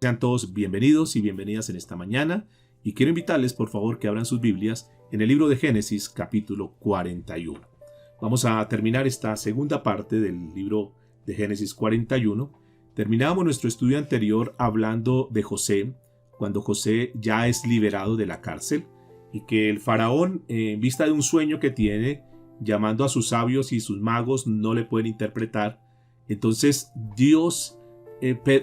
Sean todos bienvenidos y bienvenidas en esta mañana y quiero invitarles por favor que abran sus Biblias en el libro de Génesis capítulo 41. Vamos a terminar esta segunda parte del libro de Génesis 41. Terminábamos nuestro estudio anterior hablando de José, cuando José ya es liberado de la cárcel y que el faraón, en vista de un sueño que tiene, llamando a sus sabios y sus magos, no le pueden interpretar. Entonces Dios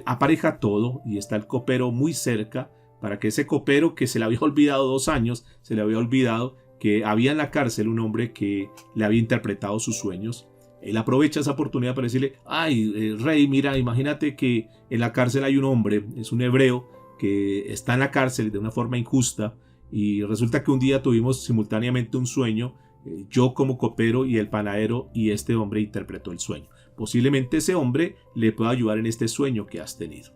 apareja todo y está el copero muy cerca para que ese copero que se le había olvidado 2 años, se le había olvidado que había en la cárcel un hombre que le había interpretado sus sueños. Él aprovecha esa oportunidad para decirle: ay, rey, mira, imagínate que en la cárcel hay un hombre, es un hebreo que está en la cárcel de una forma injusta y resulta que un día tuvimos simultáneamente un sueño, yo como copero y el panadero, y este hombre interpretó el sueño. Posiblemente ese hombre le pueda ayudar en este sueño que has tenido.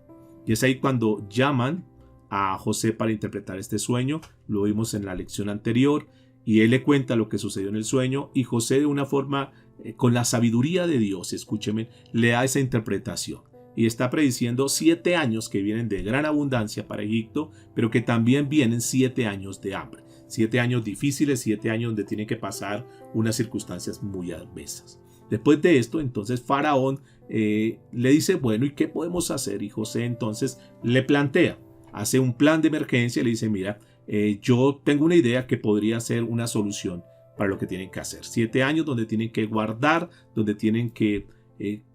Y es ahí cuando llaman a José para interpretar este sueño. Lo vimos en la lección anterior y él le cuenta lo que sucedió en el sueño y José, de una forma, con la sabiduría de Dios, escúcheme, le da esa interpretación. Y está prediciendo 7 años que vienen de gran abundancia para Egipto, pero que también vienen 7 años de hambre. 7 años difíciles, 7 años donde tienen que pasar unas circunstancias muy adversas. Después de esto, entonces Faraón le dice: bueno, ¿y qué podemos hacer? Y José entonces le plantea, hace un plan de emergencia y le dice: mira, yo tengo una idea que podría ser una solución para lo que tienen que hacer. 7 años donde tienen que guardar, donde tienen que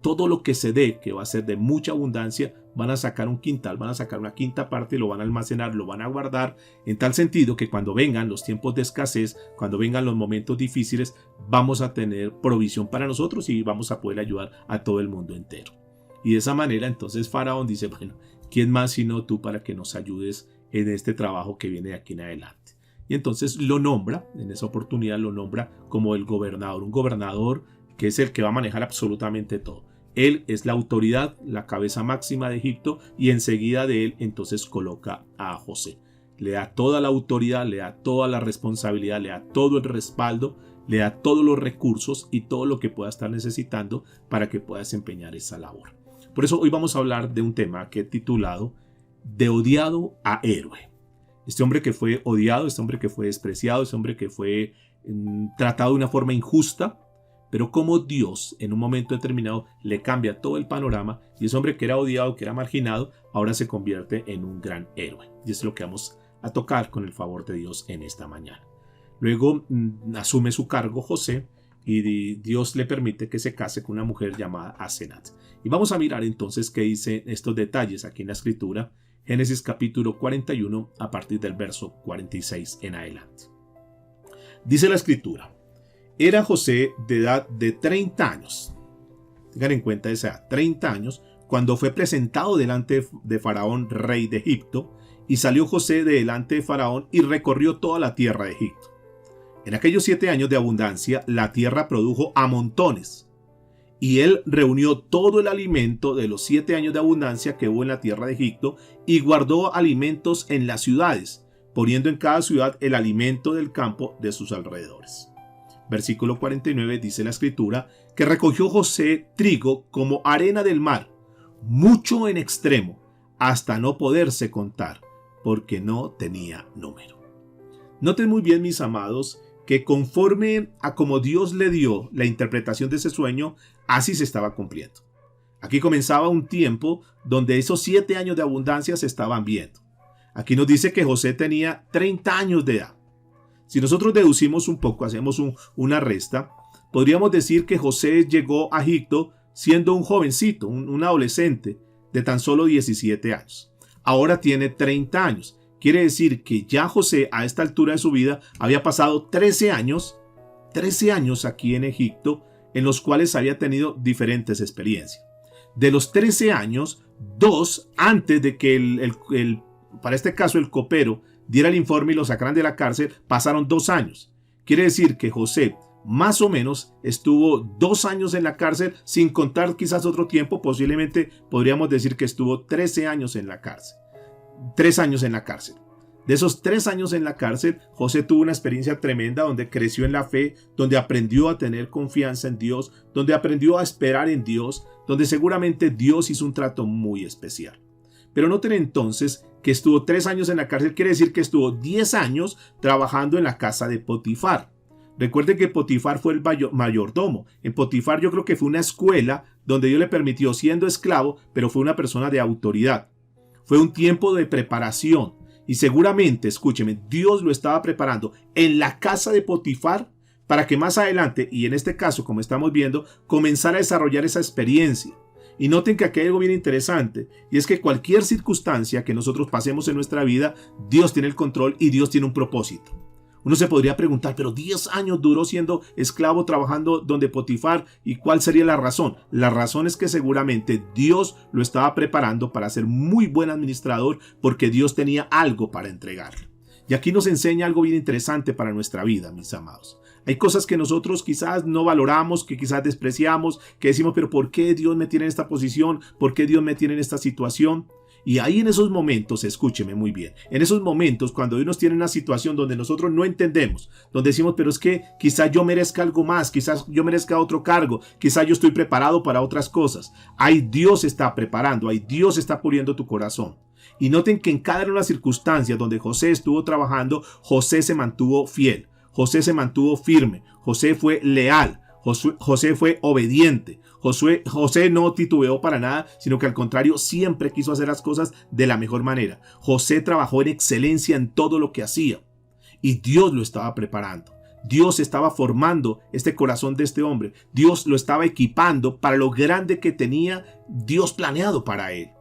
todo lo que se dé, que va a ser de mucha abundancia, van a sacar un quintal, van a sacar una quinta parte, lo van a almacenar, lo van a guardar, en tal sentido que cuando vengan los tiempos de escasez, cuando vengan los momentos difíciles, vamos a tener provisión para nosotros y vamos a poder ayudar a todo el mundo entero. Y de esa manera entonces Faraón dice: bueno, ¿quién más sino tú para que nos ayudes en este trabajo que viene de aquí en adelante? Y entonces lo nombra, en esa oportunidad lo nombra como el gobernador, un gobernador que es el que va a manejar absolutamente todo. Él es la autoridad, la cabeza máxima de Egipto, y enseguida de él entonces coloca a José. Le da toda la autoridad, le da toda la responsabilidad, le da todo el respaldo, le da todos los recursos y todo lo que pueda estar necesitando para que pueda desempeñar esa labor. Por eso hoy vamos a hablar de un tema que he titulado De odiado a héroe. Este hombre que fue odiado, este hombre que fue despreciado, este hombre que fue tratado de una forma injusta, pero como Dios en un momento determinado le cambia todo el panorama y ese hombre que era odiado, que era marginado, ahora se convierte en un gran héroe. Y eso es lo que vamos a tocar con el favor de Dios en esta mañana. Luego asume su cargo José y Dios le permite que se case con una mujer llamada Asenat. Y vamos a mirar entonces qué dicen estos detalles aquí en la escritura, Génesis capítulo 41 a partir del verso 46 en adelante. Dice la escritura: era José de edad de 30 años. Tengan en cuenta esa edad, 30 años, cuando fue presentado delante de Faraón, rey de Egipto, y salió José de delante de Faraón y recorrió toda la tierra de Egipto. En aquellos 7 años de abundancia, la tierra produjo a montones, y él reunió todo el alimento de los 7 años de abundancia que hubo en la tierra de Egipto, y guardó alimentos en las ciudades, poniendo en cada ciudad el alimento del campo de sus alrededores. Versículo 49 dice la escritura que recogió José trigo como arena del mar, mucho en extremo, hasta no poderse contar, porque no tenía número. Noten muy bien, mis amados, que conforme a como Dios le dio la interpretación de ese sueño, así se estaba cumpliendo. Aquí comenzaba un tiempo donde esos 7 años de abundancia se estaban viendo. Aquí nos dice que José tenía 30 años de edad. Si nosotros deducimos un poco, hacemos una resta, podríamos decir que José llegó a Egipto siendo un jovencito, un adolescente de tan solo 17 años. Ahora tiene 30 años. Quiere decir que ya José a esta altura de su vida había pasado 13 años aquí en Egipto, en los cuales había tenido diferentes experiencias. De los 13 años, 2 antes de que para este caso el copero diera el informe y lo sacaran de la cárcel, pasaron 2 años. Quiere decir que José más o menos estuvo 2 años en la cárcel, sin contar quizás otro tiempo, posiblemente podríamos decir que estuvo 13 años en la cárcel. 3 años en la cárcel. De esos 3 años en la cárcel, José tuvo una experiencia tremenda donde creció en la fe, donde aprendió a tener confianza en Dios, donde aprendió a esperar en Dios, donde seguramente Dios hizo un trato muy especial. Pero noten entonces que estuvo 3 años en la cárcel, quiere decir que estuvo 10 años trabajando en la casa de Potifar. Recuerden que Potifar fue el mayordomo. En Potifar yo creo que fue una escuela donde Dios le permitió, siendo esclavo, pero fue una persona de autoridad. Fue un tiempo de preparación. Y seguramente, escúcheme, Dios lo estaba preparando en la casa de Potifar para que más adelante, y en este caso, como estamos viendo, comenzara a desarrollar esa experiencia. Y noten que aquí hay algo bien interesante, y es que cualquier circunstancia que nosotros pasemos en nuestra vida, Dios tiene el control y Dios tiene un propósito. Uno se podría preguntar, pero 10 años duró siendo esclavo trabajando donde Potifar, ¿y cuál sería la razón? La razón es que seguramente Dios lo estaba preparando para ser muy buen administrador, porque Dios tenía algo para entregarle. Y aquí nos enseña algo bien interesante para nuestra vida, mis amados. Hay cosas que nosotros quizás no valoramos, que quizás despreciamos, que decimos, pero ¿por qué Dios me tiene en esta posición? ¿Por qué Dios me tiene en esta situación? Y ahí en esos momentos, escúcheme muy bien, en esos momentos cuando Dios nos tiene en una situación donde nosotros no entendemos, donde decimos, pero es que quizás yo merezca algo más, quizás yo merezca otro cargo, quizás yo estoy preparado para otras cosas. Ahí Dios está preparando, ahí Dios está puliendo tu corazón. Y noten que en cada una de las circunstancias donde José estuvo trabajando, José se mantuvo fiel. José se mantuvo firme, José fue leal, José fue obediente, José no titubeó para nada, sino que al contrario siempre quiso hacer las cosas de la mejor manera. José trabajó en excelencia en todo lo que hacía y Dios lo estaba preparando. Dios estaba formando este corazón de este hombre, Dios lo estaba equipando para lo grande que tenía Dios planeado para él.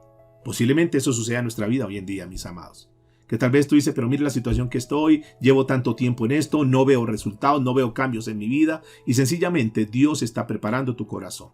Posiblemente eso suceda en nuestra vida hoy en día, mis amados. Que tal vez tú dices, pero mire la situación que estoy, llevo tanto tiempo en esto, no veo resultados, no veo cambios en mi vida. Y sencillamente Dios está preparando tu corazón.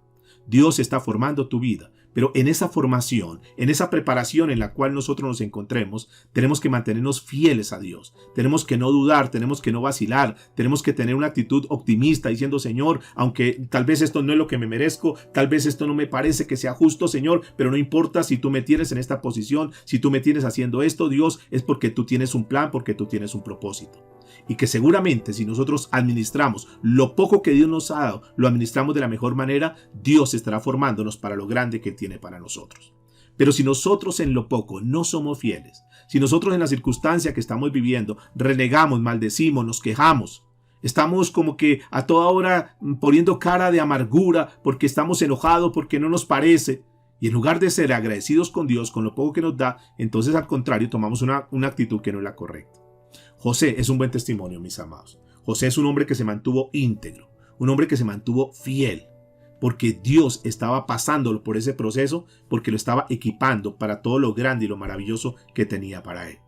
Dios está formando tu vida. Pero en esa formación, en esa preparación en la cual nosotros nos encontremos, tenemos que mantenernos fieles a Dios. Tenemos que no dudar, tenemos que no vacilar, tenemos que tener una actitud optimista diciendo, Señor, aunque tal vez esto no es lo que me merezco, tal vez esto no me parece que sea justo, Señor, pero no importa si tú me tienes en esta posición, si tú me tienes haciendo esto, Dios, es porque tú tienes un plan, porque tú tienes un propósito. Y que seguramente si nosotros administramos lo poco que Dios nos ha dado, lo administramos de la mejor manera, Dios estará formándonos para lo grande que tiene para nosotros. Pero si nosotros en lo poco no somos fieles, si nosotros en la circunstancia que estamos viviendo renegamos, maldecimos, nos quejamos, estamos como que a toda hora poniendo cara de amargura porque estamos enojados, porque no nos parece, y en lugar de ser agradecidos con Dios, con lo poco que nos da, entonces al contrario tomamos una actitud que no es la correcta. José es un buen testimonio, mis amados. José es un hombre que se mantuvo íntegro, un hombre que se mantuvo fiel, porque Dios estaba pasándolo por ese proceso, porque lo estaba equipando para todo lo grande y lo maravilloso que tenía para él.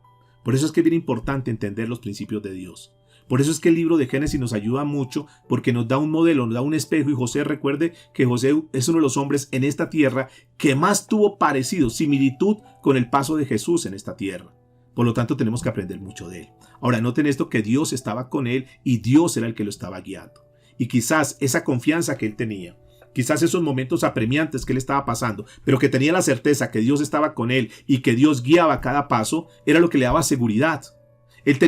Por eso es que es bien importante entender los principios de Dios. Por eso es que el libro de Génesis nos ayuda mucho, porque nos da un modelo, nos da un espejo, y José, recuerde que José es uno de los hombres en esta tierra que más tuvo parecido, similitud con el paso de Jesús en esta tierra. Por lo tanto, tenemos que aprender mucho de él. Ahora, noten esto, que Dios estaba con él y Dios era el que lo estaba guiando. Y quizás esa confianza que él tenía, quizás esos momentos apremiantes que él estaba pasando, pero que tenía la certeza que Dios estaba con él y que Dios guiaba cada paso, era lo que le daba seguridad. Él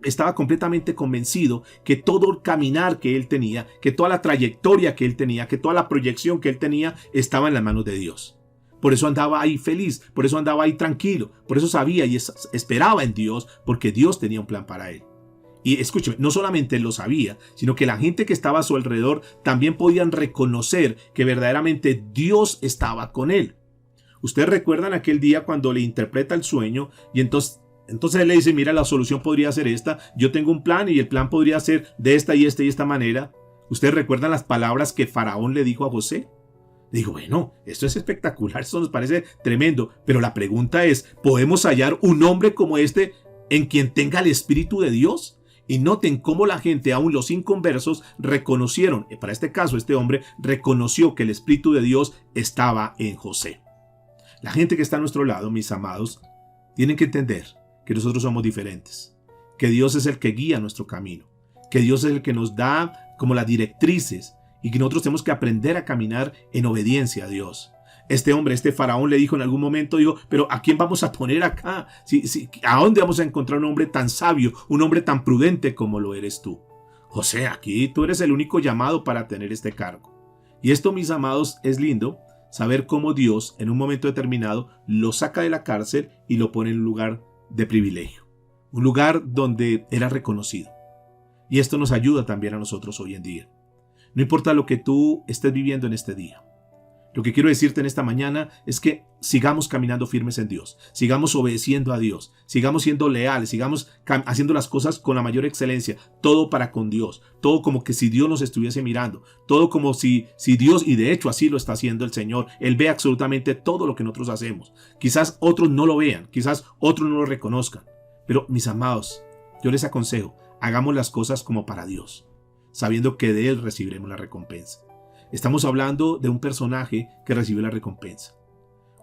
estaba completamente convencido que todo el caminar que él tenía, que toda la trayectoria que él tenía, que toda la proyección que él tenía, estaba en las manos de Dios. Por eso andaba ahí feliz, por eso andaba ahí tranquilo, por eso sabía y esperaba en Dios, porque Dios tenía un plan para él. Y escúcheme, no solamente él lo sabía, sino que la gente que estaba a su alrededor también podían reconocer que verdaderamente Dios estaba con él. Ustedes recuerdan aquel día cuando le interpreta el sueño y entonces él le dice, mira, la solución podría ser esta, yo tengo un plan y el plan podría ser de esta y esta manera. ¿Ustedes recuerdan las palabras que Faraón le dijo a José? Digo, bueno, esto es espectacular, esto nos parece tremendo, pero la pregunta es, ¿podemos hallar un hombre como este en quien tenga el Espíritu de Dios? Y noten cómo la gente, aún los inconversos, reconocieron, para este caso este hombre reconoció que el Espíritu de Dios estaba en José. La gente que está a nuestro lado, mis amados, tienen que entender que nosotros somos diferentes, que Dios es el que guía nuestro camino, que Dios es el que nos da como las directrices, y que nosotros tenemos que aprender a caminar en obediencia a Dios. Este hombre, este Faraón le dijo en algún momento, dijo, pero ¿a quién vamos a poner acá? ¿A dónde vamos a encontrar un hombre tan sabio, un hombre tan prudente como lo eres tú? José, aquí tú eres el único llamado para tener este cargo. Y esto, mis amados, es lindo, saber cómo Dios en un momento determinado lo saca de la cárcel y lo pone en un lugar de privilegio, un lugar donde era reconocido. Y esto nos ayuda también a nosotros hoy en día. No importa lo que tú estés viviendo en este día. Lo que quiero decirte en esta mañana es que sigamos caminando firmes en Dios, sigamos obedeciendo a Dios, sigamos siendo leales, sigamos haciendo las cosas con la mayor excelencia, todo para con Dios, todo como que si Dios nos estuviese mirando, todo como si Dios, y de hecho así lo está haciendo el Señor, Él ve absolutamente todo lo que nosotros hacemos. Quizás otros no lo vean, quizás otros no lo reconozcan, pero mis amados, yo les aconsejo, hagamos las cosas como para Dios, sabiendo que de Él recibiremos la recompensa. Estamos hablando de un personaje que recibió la recompensa.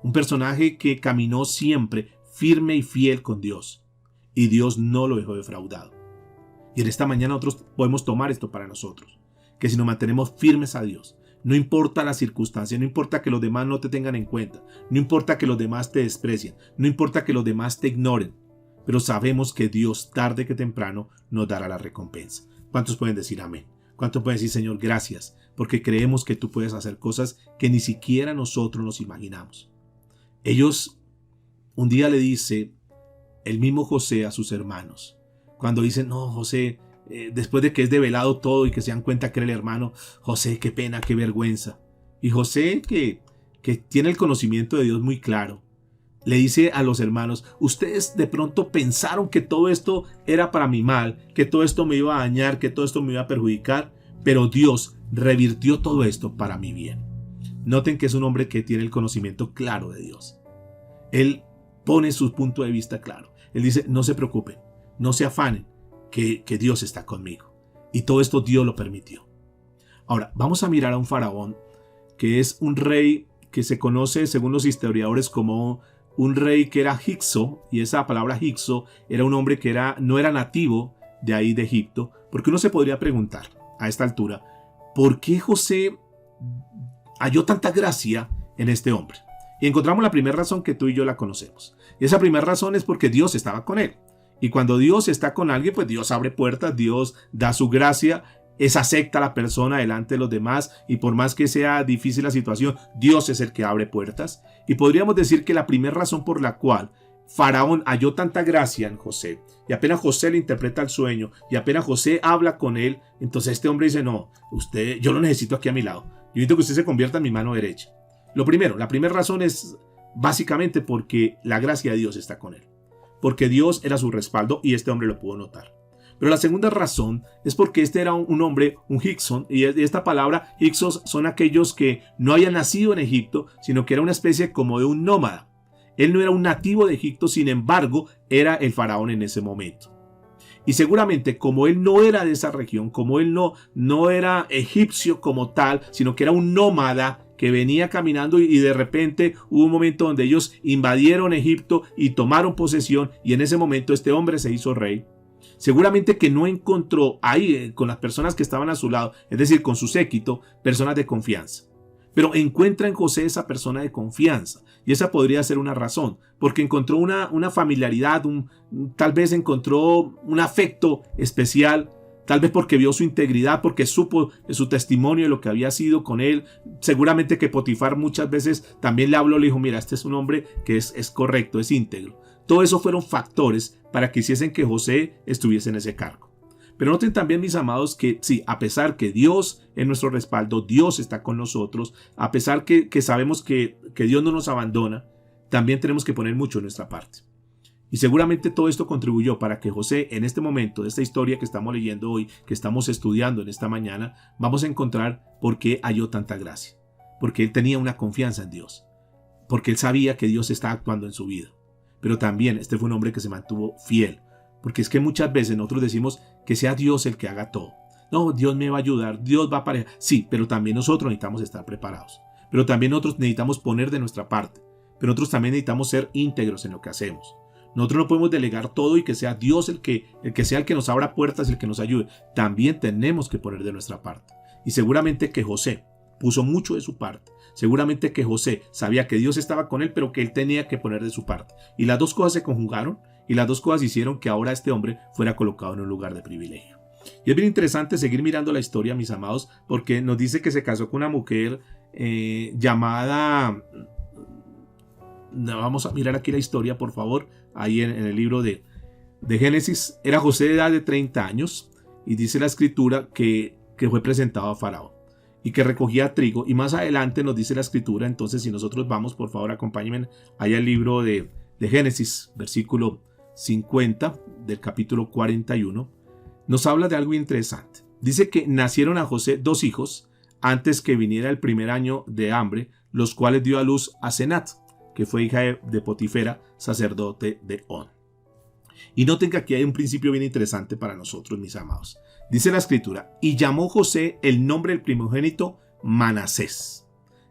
Un personaje que caminó siempre firme y fiel con Dios. Y Dios no lo dejó defraudado. Y en esta mañana nosotros podemos tomar esto para nosotros. Que si nos mantenemos firmes a Dios, no importa la circunstancia, no importa que los demás no te tengan en cuenta, no importa que los demás te desprecien, no importa que los demás te ignoren, pero sabemos que Dios tarde que temprano nos dará la recompensa. ¿Cuántos pueden decir amén? ¿Cuántos pueden decir, Señor, gracias? Porque creemos que tú puedes hacer cosas que ni siquiera nosotros nos imaginamos. Ellos, un día le dice el mismo José a sus hermanos, cuando dicen, no, José, después de que es develado todo y que se dan cuenta que era el hermano, José, qué pena, qué vergüenza. Y José, que tiene el conocimiento de Dios muy claro, le dice a los hermanos, ustedes de pronto pensaron que todo esto era para mi mal, que todo esto me iba a dañar, que todo esto me iba a perjudicar, pero Dios revirtió todo esto para mi bien. Noten que es un hombre que tiene el conocimiento claro de Dios. Él pone su punto de vista claro. Él dice, no se preocupen, no se afanen, que Dios está conmigo. Y todo esto Dios lo permitió. Ahora, vamos a mirar a un faraón, que es un rey que se conoce, según los historiadores, como un rey que era Hicso, y esa palabra Hicso era un hombre que no era nativo de ahí de Egipto, porque uno se podría preguntar a esta altura, ¿por qué José halló tanta gracia en este hombre? Y encontramos la primera razón que tú y yo la conocemos. Y esa primera razón es porque Dios estaba con él. Y cuando Dios está con alguien, pues Dios abre puertas, Dios da su gracia, acepta a la persona delante de los demás, y por más que sea difícil la situación, Dios es el que abre puertas. Y podríamos decir que la primera razón por la cual Faraón halló tanta gracia en José, y apenas José le interpreta el sueño, y apenas José habla con él, entonces este hombre dice, no, yo lo necesito aquí a mi lado, yo necesito que usted se convierta en mi mano derecha. La primera razón es básicamente porque la gracia de Dios está con él, porque Dios era su respaldo y este hombre lo pudo notar. Pero la segunda razón es porque este era un hombre, un Hicson, y esta palabra Hicsos son aquellos que no habían nacido en Egipto, sino que era una especie como de un nómada. Él no era un nativo de Egipto, sin embargo, era el faraón en ese momento. Y seguramente, como él no era de esa región, como él no era egipcio como tal, sino que era un nómada que venía caminando, y de repente hubo un momento donde ellos invadieron Egipto y tomaron posesión, y en ese momento este hombre se hizo rey. Seguramente que no encontró ahí con las personas que estaban a su lado, es decir, con su séquito, personas de confianza. Pero encuentra en José esa persona de confianza, y esa podría ser una razón, porque encontró una familiaridad, tal vez encontró un afecto especial, tal vez porque vio su integridad, porque supo su testimonio de lo que había sido con él. Seguramente que Potifar muchas veces también le habló, le dijo, mira, este es un hombre que es correcto, es íntegro. Todo eso fueron factores para que hiciesen que José estuviese en ese cargo. Pero noten también, mis amados, que sí, a pesar que Dios es nuestro respaldo, Dios está con nosotros, a pesar que sabemos que Dios no nos abandona, también tenemos que poner mucho de nuestra parte. Y seguramente todo esto contribuyó para que José, en este momento de esta historia que estamos leyendo hoy, que estamos estudiando en esta mañana, vamos a encontrar por qué halló tanta gracia. Porque él tenía una confianza en Dios. Porque él sabía que Dios estaba actuando en su vida. Pero también este fue un hombre que se mantuvo fiel. Porque es que muchas veces nosotros decimos que sea Dios el que haga todo. No, Dios me va a ayudar, Dios va a aparecer. Sí, pero también nosotros necesitamos estar preparados. Pero también nosotros necesitamos poner de nuestra parte. Pero nosotros también necesitamos ser íntegros en lo que hacemos. Nosotros no podemos delegar todo y que sea Dios el que sea el que nos abra puertas, el que nos ayude. También tenemos que poner de nuestra parte. Y seguramente que José puso mucho de su parte. Seguramente que José sabía que Dios estaba con él, pero que él tenía que poner de su parte. Y las dos cosas se conjugaron y las dos cosas hicieron que ahora este hombre fuera colocado en un lugar de privilegio. Y es bien interesante seguir mirando la historia, mis amados, porque nos dice que se casó con una mujer llamada... Vamos a mirar aquí la historia, por favor, ahí en el libro de Génesis. Era José de edad de 30 años y dice la escritura que fue presentado a Faraón y que recogía trigo. Y más adelante nos dice la escritura, entonces si nosotros vamos, por favor acompáñenme allá al libro de Génesis, versículo 50 del capítulo 41, nos habla de algo interesante. Dice que nacieron a José 2 hijos antes que viniera el primer año de hambre, los cuales dio a luz a Senat, que fue hija de Potifera, sacerdote de On. Y noten que aquí hay un principio bien interesante para nosotros, mis amados. Dice la escritura, y llamó José el nombre del primogénito Manasés.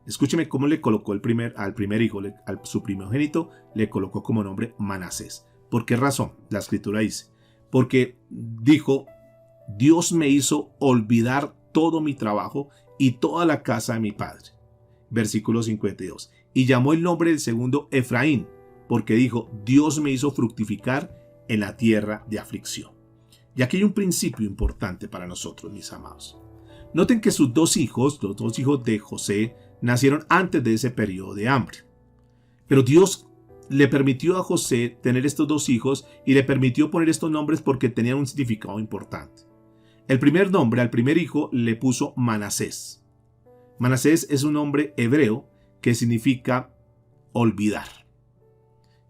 Escúcheme cómo le colocó al primer hijo, su primogénito, le colocó como nombre Manasés. ¿Por qué razón? La escritura dice, porque dijo, Dios me hizo olvidar todo mi trabajo y toda la casa de mi padre. Versículo 52. Y llamó el nombre del segundo Efraín, porque dijo, Dios me hizo fructificar en la tierra de aflicción. Y aquí hay un principio importante para nosotros, mis amados. Noten que sus 2 hijos, los 2 hijos de José, nacieron antes de ese periodo de hambre. Pero Dios le permitió a José tener estos 2 hijos y le permitió poner estos nombres porque tenían un significado importante. El primer nombre al primer hijo le puso Manasés. Manasés es un nombre hebreo que significa olvidar.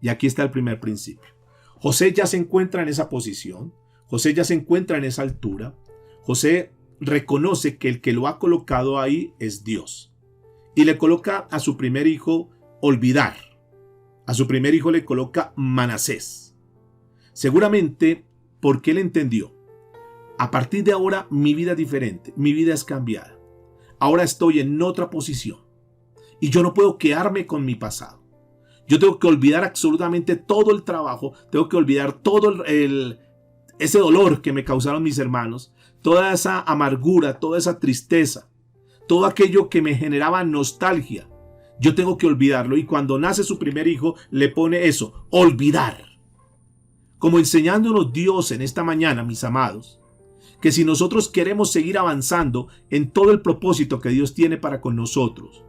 Y aquí está el primer principio. José ya se encuentra en esa posición. José ya se encuentra en esa altura. José reconoce que el que lo ha colocado ahí es Dios. Y le coloca a su primer hijo olvidar. A su primer hijo le coloca Manasés. Seguramente porque él entendió. A partir de ahora mi vida es diferente. Mi vida es cambiada. Ahora estoy en otra posición. Y yo no puedo quedarme con mi pasado. Yo tengo que olvidar absolutamente todo el trabajo. Tengo que olvidar todo ese dolor que me causaron mis hermanos. Toda esa amargura, toda esa tristeza. Todo aquello que me generaba nostalgia. Yo tengo que olvidarlo. Y cuando nace su primer hijo, le pone eso, olvidar. Como enseñándonos Dios en esta mañana, mis amados, que si nosotros queremos seguir avanzando en todo el propósito que Dios tiene para con nosotros,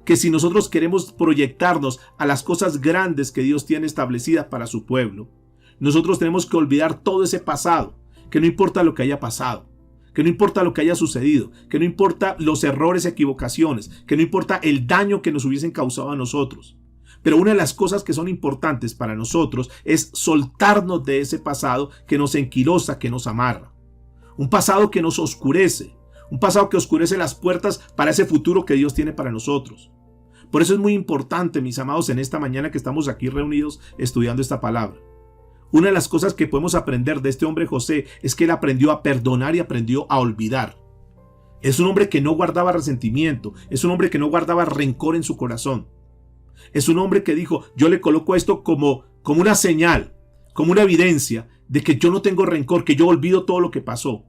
que si nosotros queremos proyectarnos a las cosas grandes que Dios tiene establecidas para su pueblo, nosotros tenemos que olvidar todo ese pasado, que no importa lo que haya pasado, que no importa lo que haya sucedido, que no importa los errores, equivocaciones, que no importa el daño que nos hubiesen causado a nosotros. Pero una de las cosas que son importantes para nosotros es soltarnos de ese pasado que nos enquilosa, que nos amarra. Un pasado que nos oscurece. Un pasado que oscurece las puertas para ese futuro que Dios tiene para nosotros. Por eso es muy importante, mis amados, en esta mañana que estamos aquí reunidos estudiando esta palabra. Una de las cosas que podemos aprender de este hombre José es que él aprendió a perdonar y aprendió a olvidar. Es un hombre que no guardaba resentimiento. Es un hombre que no guardaba rencor en su corazón. Es un hombre que dijo, yo le coloco esto como una señal, como una evidencia de que yo no tengo rencor, que yo olvido todo lo que pasó.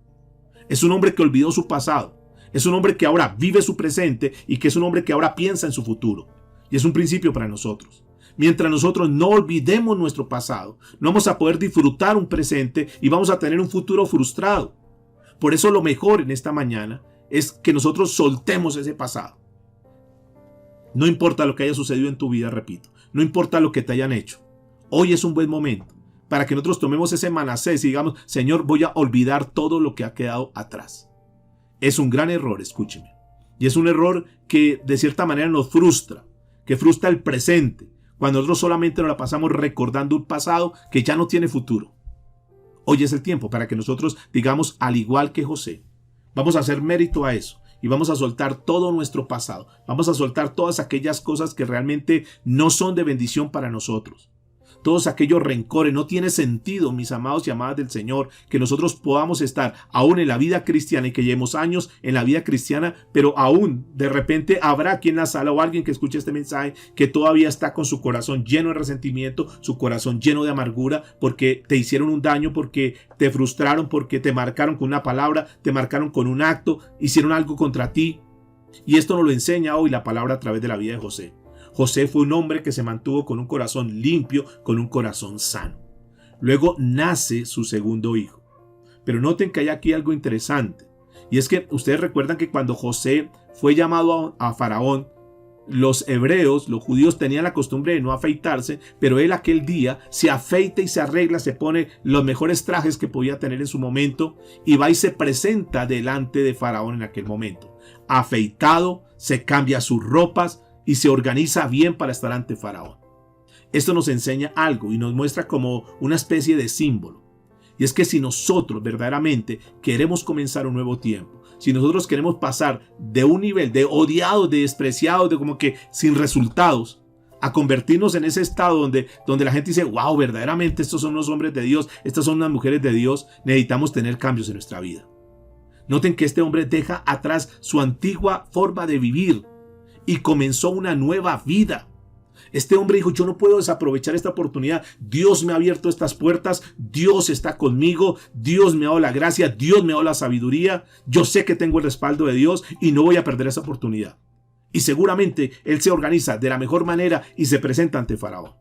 Es un hombre que olvidó su pasado. Es un hombre que ahora vive su presente y que es un hombre que ahora piensa en su futuro. Y es un principio para nosotros. Mientras nosotros no olvidemos nuestro pasado, no vamos a poder disfrutar un presente y vamos a tener un futuro frustrado. Por eso lo mejor en esta mañana es que nosotros soltemos ese pasado. No importa lo que haya sucedido en tu vida, repito. No importa lo que te hayan hecho. Hoy es un buen momento para que nosotros tomemos ese Manasés y digamos, Señor, voy a olvidar todo lo que ha quedado atrás. Es un gran error, escúcheme. Y es un error que de cierta manera nos frustra, que frustra el presente, cuando nosotros solamente nos la pasamos recordando un pasado que ya no tiene futuro. Hoy es el tiempo para que nosotros digamos, al igual que José, vamos a hacer mérito a eso. Y vamos a soltar todo nuestro pasado. Vamos a soltar todas aquellas cosas que realmente no son de bendición para nosotros. Todos aquellos rencores. No tiene sentido, mis amados y amadas del Señor, que nosotros podamos estar aún en la vida cristiana y que llevemos años en la vida cristiana, pero aún de repente habrá aquí en la sala o alguien que escuche este mensaje que todavía está con su corazón lleno de resentimiento, su corazón lleno de amargura, porque te hicieron un daño, porque te frustraron, porque te marcaron con una palabra, te marcaron con un acto, hicieron algo contra ti. Y esto nos lo enseña hoy la palabra a través de la vida de José. José fue un hombre que se mantuvo con un corazón limpio, con un corazón sano. Luego nace su segundo hijo. Pero noten que hay aquí algo interesante. Y es que ustedes recuerdan que cuando José fue llamado a Faraón, los hebreos, los judíos tenían la costumbre de no afeitarse, pero él aquel día se afeita y se arregla, se pone los mejores trajes que podía tener en su momento y va y se presenta delante de Faraón en aquel momento. Afeitado, se cambia sus ropas y se organiza bien para estar ante Faraón. Esto nos enseña algo y nos muestra como una especie de símbolo. Y es que si nosotros verdaderamente queremos comenzar un nuevo tiempo, si nosotros queremos pasar de un nivel de odiados, de despreciados, de como que sin resultados, a convertirnos en ese estado donde la gente dice, wow, verdaderamente estos son los hombres de Dios, estas son las mujeres de Dios, necesitamos tener cambios en nuestra vida. Noten que este hombre deja atrás su antigua forma de vivir y comenzó una nueva vida. Este hombre dijo, yo no puedo desaprovechar esta oportunidad. Dios me ha abierto estas puertas. Dios está conmigo. Dios me ha dado la gracia. Dios me ha dado la sabiduría. Yo sé que tengo el respaldo de Dios y no voy a perder esa oportunidad. Y seguramente él se organiza de la mejor manera y se presenta ante Faraón.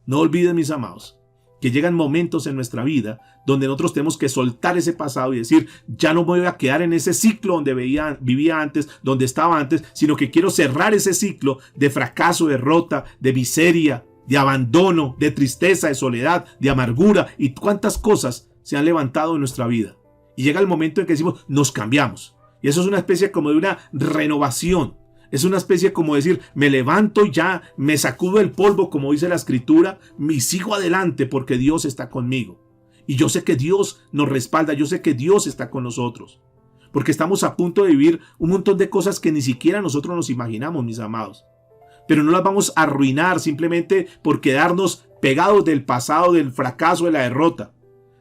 No olviden, mis amados, que llegan momentos en nuestra vida donde nosotros tenemos que soltar ese pasado y decir, ya no me voy a quedar en ese ciclo donde vivía antes, donde estaba antes, sino que quiero cerrar ese ciclo de fracaso, de derrota, de miseria, de abandono, de tristeza, de soledad, de amargura y cuántas cosas se han levantado en nuestra vida. Y llega el momento en que decimos, nos cambiamos. Y eso es una especie como de una renovación. Es una especie como decir, me levanto y ya, me sacudo el polvo, como dice la escritura, y sigo adelante porque Dios está conmigo. Y yo sé que Dios nos respalda, yo sé que Dios está con nosotros. Porque estamos a punto de vivir un montón de cosas que ni siquiera nosotros nos imaginamos, mis amados. Pero no las vamos a arruinar simplemente por quedarnos pegados del pasado, del fracaso, de la derrota.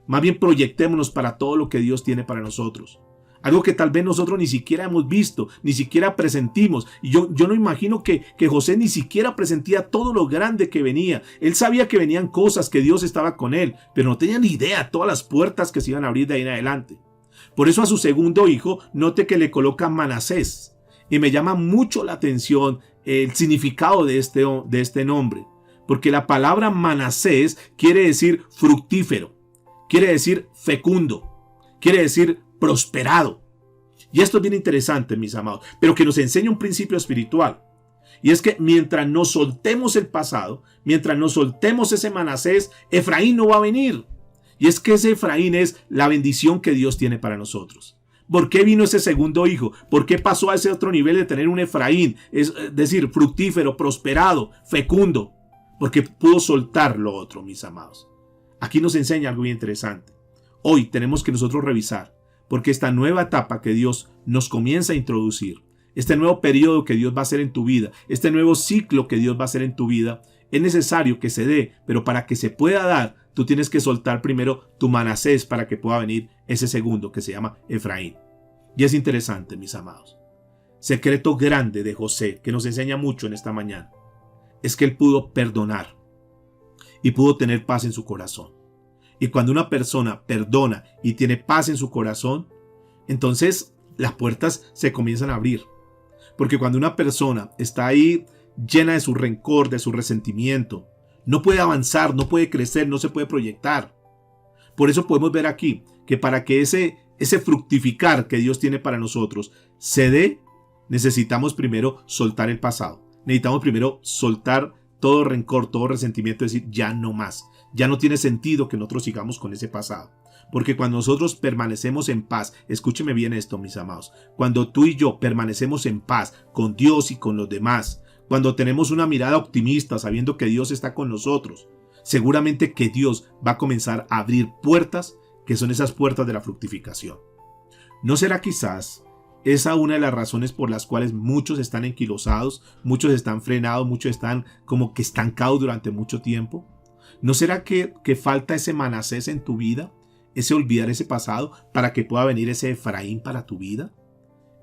Más bien proyectémonos para todo lo que Dios tiene para nosotros. Algo que tal vez nosotros ni siquiera hemos visto, ni siquiera presentimos. Y yo no imagino que José ni siquiera presentía todo lo grande que venía. Él sabía que venían cosas, que Dios estaba con él, pero no tenía ni idea todas las puertas que se iban a abrir de ahí en adelante. Por eso a su segundo hijo, note que le coloca Manasés. Y me llama mucho la atención el significado de este nombre. Porque la palabra Manasés quiere decir fructífero, quiere decir fecundo, quiere decir prosperado. Y esto es bien interesante, mis amados, pero que nos enseña un principio espiritual. Y es que mientras nos soltemos el pasado, mientras nos soltemos ese Manasés, Efraín no va a venir. Y es que ese Efraín es la bendición que Dios tiene para nosotros. ¿Por qué vino ese segundo hijo? ¿Por qué pasó a ese otro nivel de tener un Efraín? Es decir, fructífero, prosperado, fecundo. Porque pudo soltar lo otro, mis amados. Aquí nos enseña algo bien interesante. Hoy tenemos que nosotros revisar. Porque esta nueva etapa que Dios nos comienza a introducir, este nuevo periodo que Dios va a hacer en tu vida, este nuevo ciclo que Dios va a hacer en tu vida, es necesario que se dé, pero para que se pueda dar, tú tienes que soltar primero tu Manasés para que pueda venir ese segundo que se llama Efraín. Y es interesante, mis amados. Secreto grande de José que nos enseña mucho en esta mañana es que él pudo perdonar y pudo tener paz en su corazón. Y cuando una persona perdona y tiene paz en su corazón, entonces las puertas se comienzan a abrir. Porque cuando una persona está ahí llena de su rencor, de su resentimiento, no puede avanzar, no puede crecer, no se puede proyectar. Por eso podemos ver aquí que para que ese fructificar que Dios tiene para nosotros se dé, necesitamos primero soltar el pasado. Necesitamos primero soltar todo rencor, todo resentimiento, decir ya no más. Ya no tiene sentido que nosotros sigamos con ese pasado. Porque cuando nosotros permanecemos en paz, escúcheme bien esto, mis amados, cuando tú y yo permanecemos en paz con Dios y con los demás, cuando tenemos una mirada optimista sabiendo que Dios está con nosotros, seguramente que Dios va a comenzar a abrir puertas que son esas puertas de la fructificación. ¿No será quizás esa una de las razones por las cuales muchos están enquilosados, muchos están frenados, muchos están como que estancados durante mucho tiempo? ¿No será que falta ese Manasés en tu vida? Ese olvidar ese pasado para que pueda venir ese Efraín para tu vida.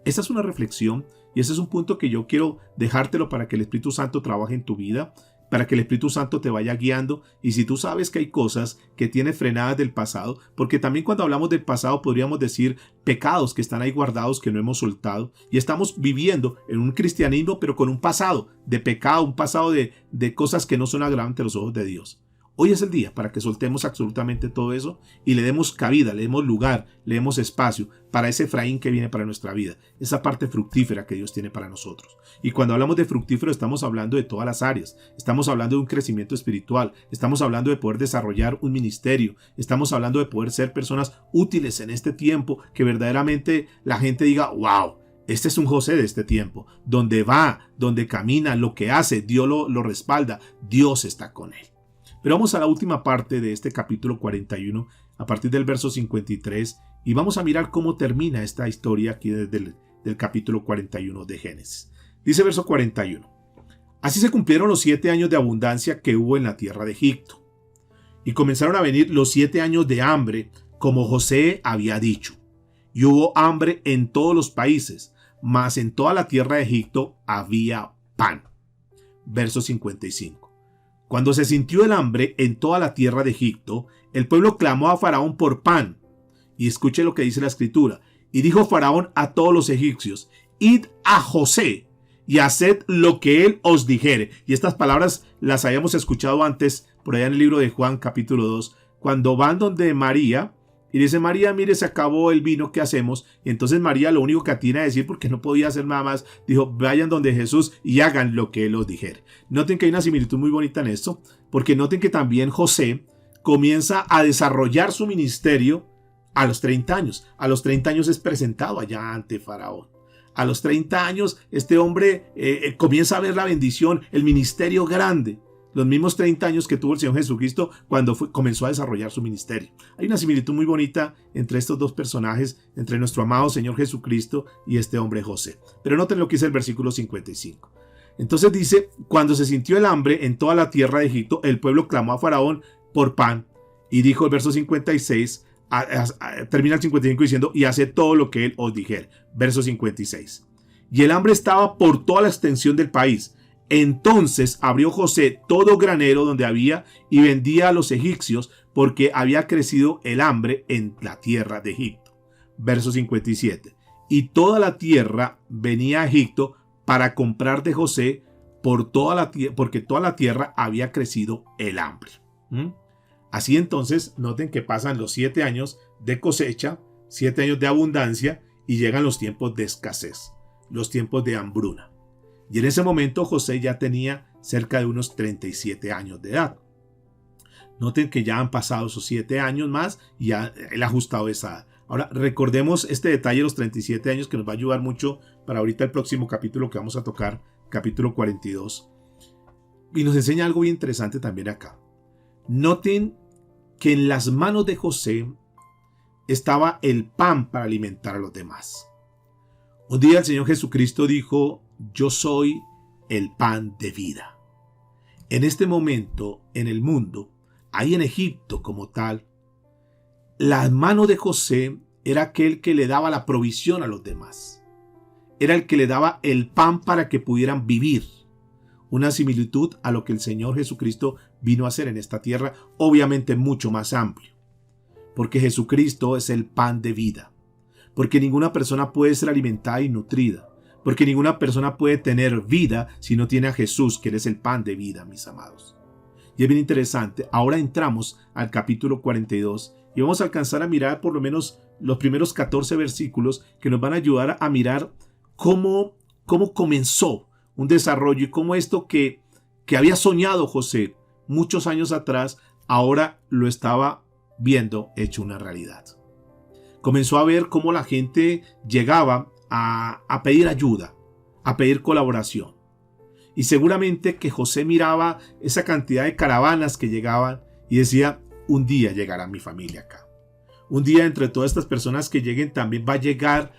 Esa es una reflexión y ese es un punto que yo quiero dejártelo para que el Espíritu Santo trabaje en tu vida, para que el Espíritu Santo te vaya guiando. Y si tú sabes que hay cosas que tienes frenadas del pasado, porque también cuando hablamos del pasado podríamos decir pecados que están ahí guardados que no hemos soltado y estamos viviendo en un cristianismo pero con un pasado de pecado, un pasado de cosas que no son agradables ante los ojos de Dios. Hoy es el día para que soltemos absolutamente todo eso y le demos cabida, le demos lugar, le demos espacio para ese Efraín que viene para nuestra vida, esa parte fructífera que Dios tiene para nosotros. Y cuando hablamos de fructífero estamos hablando de todas las áreas, estamos hablando de un crecimiento espiritual, estamos hablando de poder desarrollar un ministerio, estamos hablando de poder ser personas útiles en este tiempo, que verdaderamente la gente diga, wow, este es un José de este tiempo, donde va, donde camina, lo que hace, Dios lo respalda, Dios está con él. Pero vamos a la última parte de este capítulo 41, a partir del verso 53, y vamos a mirar cómo termina esta historia aquí desde del capítulo 41 de Génesis. Dice verso 41, así se cumplieron los 7 años de abundancia que hubo en la tierra de Egipto, y comenzaron a venir los 7 años de hambre, como José había dicho, y hubo hambre en todos los países, mas en toda la tierra de Egipto había pan. Verso 55. Cuando se sintió el hambre en toda la tierra de Egipto, el pueblo clamó a Faraón por pan. Y escuche lo que dice la escritura. Y dijo Faraón a todos los egipcios, id a José y haced lo que él os dijere. Y estas palabras las habíamos escuchado antes por allá en el libro de Juan capítulo 2, cuando van donde María y dice, María, mire, se acabó el vino, ¿qué hacemos? Y entonces María lo único que atina a decir, porque no podía hacer nada más, dijo, vayan donde Jesús y hagan lo que él os dijere. Noten que hay una similitud muy bonita en esto, porque noten que también José comienza a desarrollar su ministerio a los 30 años. A los 30 años es presentado allá ante Faraón. A los 30 años este hombre comienza a ver la bendición, el ministerio grande. Los mismos 30 años que tuvo el Señor Jesucristo cuando comenzó a desarrollar su ministerio. Hay una similitud muy bonita entre estos dos personajes, entre nuestro amado Señor Jesucristo y este hombre José. Pero noten lo que dice el versículo 55. Entonces dice, cuando se sintió el hambre en toda la tierra de Egipto, el pueblo clamó a Faraón por pan. Y dijo el verso 56, termina el 55 diciendo, y hace todo lo que él os dijere. Verso 56. Y el hambre estaba por toda la extensión del país. Entonces abrió José todo granero donde había y vendía a los egipcios porque había crecido el hambre en la tierra de Egipto. Verso 57. Y toda la tierra venía a Egipto para comprar de José porque toda la tierra había crecido el hambre. Así entonces, noten que pasan los 7 años de cosecha, 7 años de abundancia y llegan los tiempos de escasez, los tiempos de hambruna. Y en ese momento José ya tenía cerca de unos 37 años de edad. Noten que ya han pasado esos 7 años más y ya él ha ajustado esa edad. Ahora recordemos este detalle de los 37 años que nos va a ayudar mucho para ahorita el próximo capítulo que vamos a tocar, capítulo 42. Y nos enseña algo bien interesante también acá. Noten que en las manos de José estaba el pan para alimentar a los demás. Un día el Señor Jesucristo dijo, yo soy el pan de vida. En este momento, en el mundo, ahí en Egipto como tal, la mano de José era aquel que le daba la provisión a los demás. Era el que le daba el pan para que pudieran vivir. Una similitud a lo que el Señor Jesucristo vino a hacer en esta tierra, obviamente mucho más amplio. Porque Jesucristo es el pan de vida. Porque ninguna persona puede ser alimentada y nutrida. Porque ninguna persona puede tener vida si no tiene a Jesús, que Él es el pan de vida, mis amados. Y es bien interesante. Ahora entramos al capítulo 42 y vamos a alcanzar a mirar por lo menos los primeros 14 versículos que nos van a ayudar a mirar cómo comenzó un desarrollo y cómo esto que había soñado José muchos años atrás, ahora lo estaba viendo hecho una realidad. Comenzó a ver cómo la gente llegaba a pedir ayuda, a pedir colaboración. Y seguramente que José miraba esa cantidad de caravanas que llegaban y decía, un día llegará mi familia acá. Un día entre todas estas personas que lleguen también va a llegar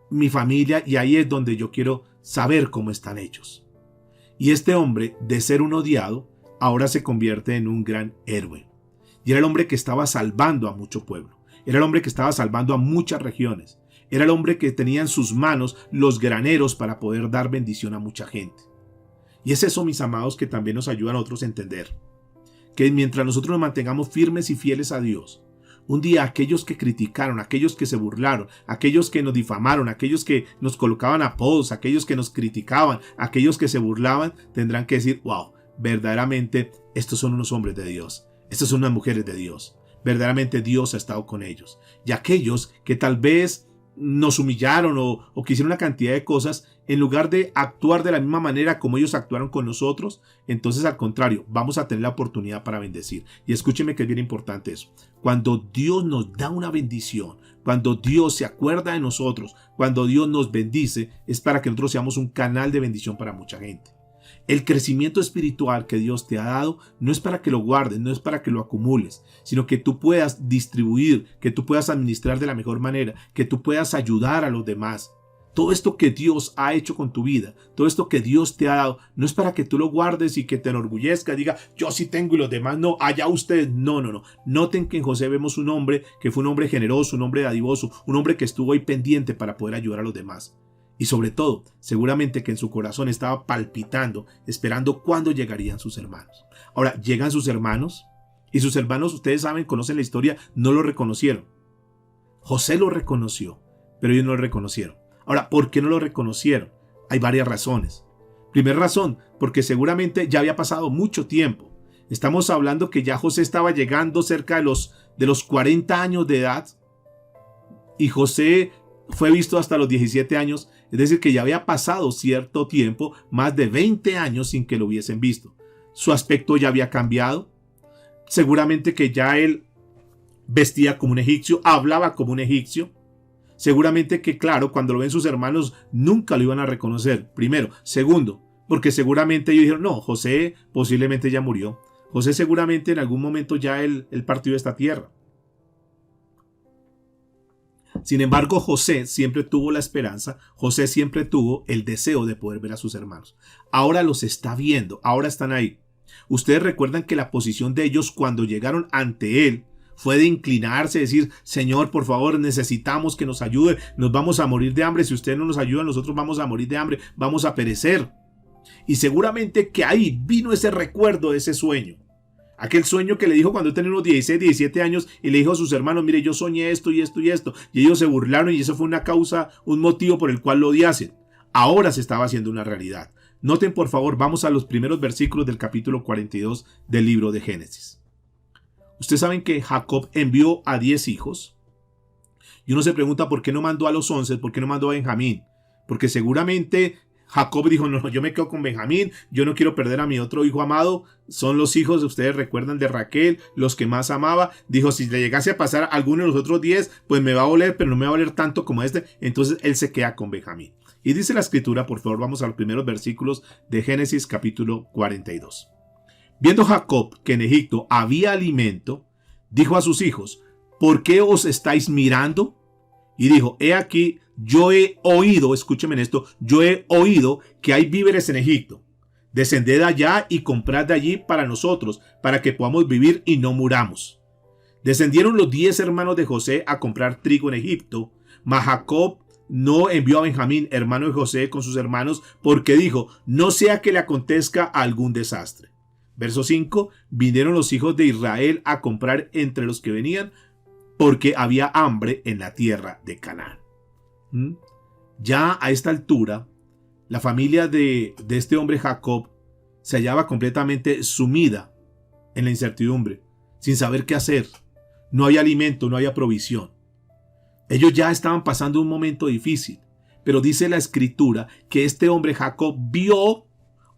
mi familia y ahí es donde yo quiero saber cómo están ellos. Y este hombre, de ser un odiado, ahora se convierte en un gran héroe. Y era el hombre que estaba salvando a mucho pueblo. Era el hombre que estaba salvando a muchas regiones. Era el hombre que tenía en sus manos los graneros para poder dar bendición a mucha gente. Y es eso, mis amados, que también nos ayuda a nosotros a entender. Que mientras nosotros nos mantengamos firmes y fieles a Dios, un día aquellos que criticaron, aquellos que se burlaron, aquellos que nos difamaron, aquellos que nos colocaban apodos, aquellos que nos criticaban, aquellos que se burlaban, tendrán que decir, wow, verdaderamente estos son unos hombres de Dios. Estas son unas mujeres de Dios. Verdaderamente Dios ha estado con ellos. Y aquellos que tal vez nos humillaron o que hicieron una cantidad de cosas, en lugar de actuar de la misma manera como ellos actuaron con nosotros, entonces al contrario, vamos a tener la oportunidad para bendecir. Y escúcheme que es bien importante eso. Cuando Dios nos da una bendición, cuando Dios se acuerda de nosotros, cuando Dios nos bendice, es para que nosotros seamos un canal de bendición para mucha gente. El crecimiento espiritual que Dios te ha dado no es para que lo guardes, no es para que lo acumules, sino que tú puedas distribuir, que tú puedas administrar de la mejor manera, que tú puedas ayudar a los demás. Todo esto que Dios ha hecho con tu vida, todo esto que Dios te ha dado, no es para que tú lo guardes y que te enorgullezcas, diga, yo sí tengo y los demás no, allá ustedes. No. Noten que en José vemos un hombre que fue un hombre generoso, un hombre dadivoso, un hombre que estuvo ahí pendiente para poder ayudar a los demás. Y sobre todo, seguramente que en su corazón estaba palpitando, esperando cuándo llegarían sus hermanos. Ahora, llegan sus hermanos, y sus hermanos, ustedes saben, conocen la historia, no lo reconocieron. José lo reconoció, pero ellos no lo reconocieron. Ahora, ¿por qué no lo reconocieron? Hay varias razones. Primera razón, porque seguramente ya había pasado mucho tiempo. Estamos hablando que ya José estaba llegando cerca de los 40 años de edad, y José fue visto hasta los 17 años, es decir, que ya había pasado cierto tiempo, más de 20 años sin que lo hubiesen visto. Su aspecto ya había cambiado, seguramente que ya él vestía como un egipcio, hablaba como un egipcio, seguramente que claro, cuando lo ven sus hermanos nunca lo iban a reconocer, primero. Segundo, porque seguramente ellos dijeron, no, José posiblemente ya murió, José seguramente en algún momento ya él partió de esta tierra. Sin embargo, José siempre tuvo la esperanza, José siempre tuvo el deseo de poder ver a sus hermanos. Ahora los está viendo, ahora están ahí. Ustedes recuerdan que la posición de ellos cuando llegaron ante él fue de inclinarse, decir, Señor, por favor, necesitamos que nos ayude, nos vamos a morir de hambre, si usted no nos ayuda, nosotros vamos a morir de hambre, vamos a perecer. Y seguramente que ahí vino ese recuerdo de ese sueño. Aquel sueño que le dijo cuando tenía unos 16, 17 años y le dijo a sus hermanos, mire, yo soñé esto y esto y esto. Y ellos se burlaron y eso fue una causa, un motivo por el cual lo odiasen. Ahora se estaba haciendo una realidad. Noten por favor, vamos a los primeros versículos del capítulo 42 del libro de Génesis. Ustedes saben que Jacob envió a 10 hijos. Y uno se pregunta por qué no mandó a los 11, por qué no mandó a Benjamín. Porque seguramente Jacob dijo, no, yo me quedo con Benjamín, yo no quiero perder a mi otro hijo amado, son los hijos, ustedes recuerdan, de Raquel, los que más amaba. Dijo, si le llegase a pasar a alguno de los otros 10, pues me va a doler, pero no me va a doler tanto como este. Entonces él se queda con Benjamín. Y dice la escritura, por favor, vamos a los primeros versículos de Génesis capítulo 42. Viendo Jacob que en Egipto había alimento, dijo a sus hijos, ¿por qué os estáis mirando? Y dijo, he aquí, yo he oído, escúcheme en esto, yo he oído que hay víveres en Egipto. Descended allá y comprad de allí para nosotros, para que podamos vivir y no muramos. Descendieron los 10 hermanos de José a comprar trigo en Egipto, mas Jacob no envió a Benjamín, hermano de José, con sus hermanos, porque dijo, no sea que le acontezca algún desastre. Verso 5, vinieron los hijos de Israel a comprar entre los que venían, porque había hambre en la tierra de Canaán. Ya a esta altura, la familia de este hombre Jacob se hallaba completamente sumida en la incertidumbre, sin saber qué hacer. No había alimento, no había provisión. Ellos ya estaban pasando un momento difícil, pero dice la escritura que este hombre Jacob vio,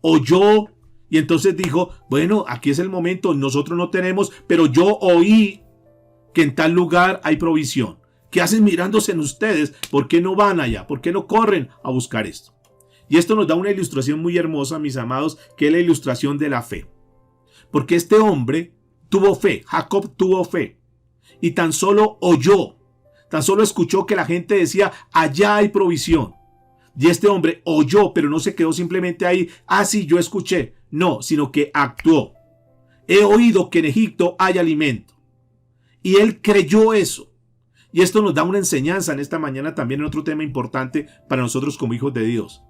oyó, y entonces dijo, bueno, aquí es el momento, nosotros no tenemos, pero yo oí que en tal lugar hay provisión. ¿Qué hacen mirándose en ustedes? ¿Por qué no van allá? ¿Por qué no corren a buscar esto? Y esto nos da una ilustración muy hermosa, mis amados, que es la ilustración de la fe. Porque este hombre tuvo fe, Jacob tuvo fe, y tan solo oyó, tan solo escuchó que la gente decía, allá hay provisión. Y este hombre oyó, pero no se quedó simplemente ahí, sí, yo escuché. No, sino que actuó. He oído que en Egipto hay alimento. Y él creyó eso. Y esto nos da una enseñanza en esta mañana también en otro tema importante para nosotros como hijos de Dios.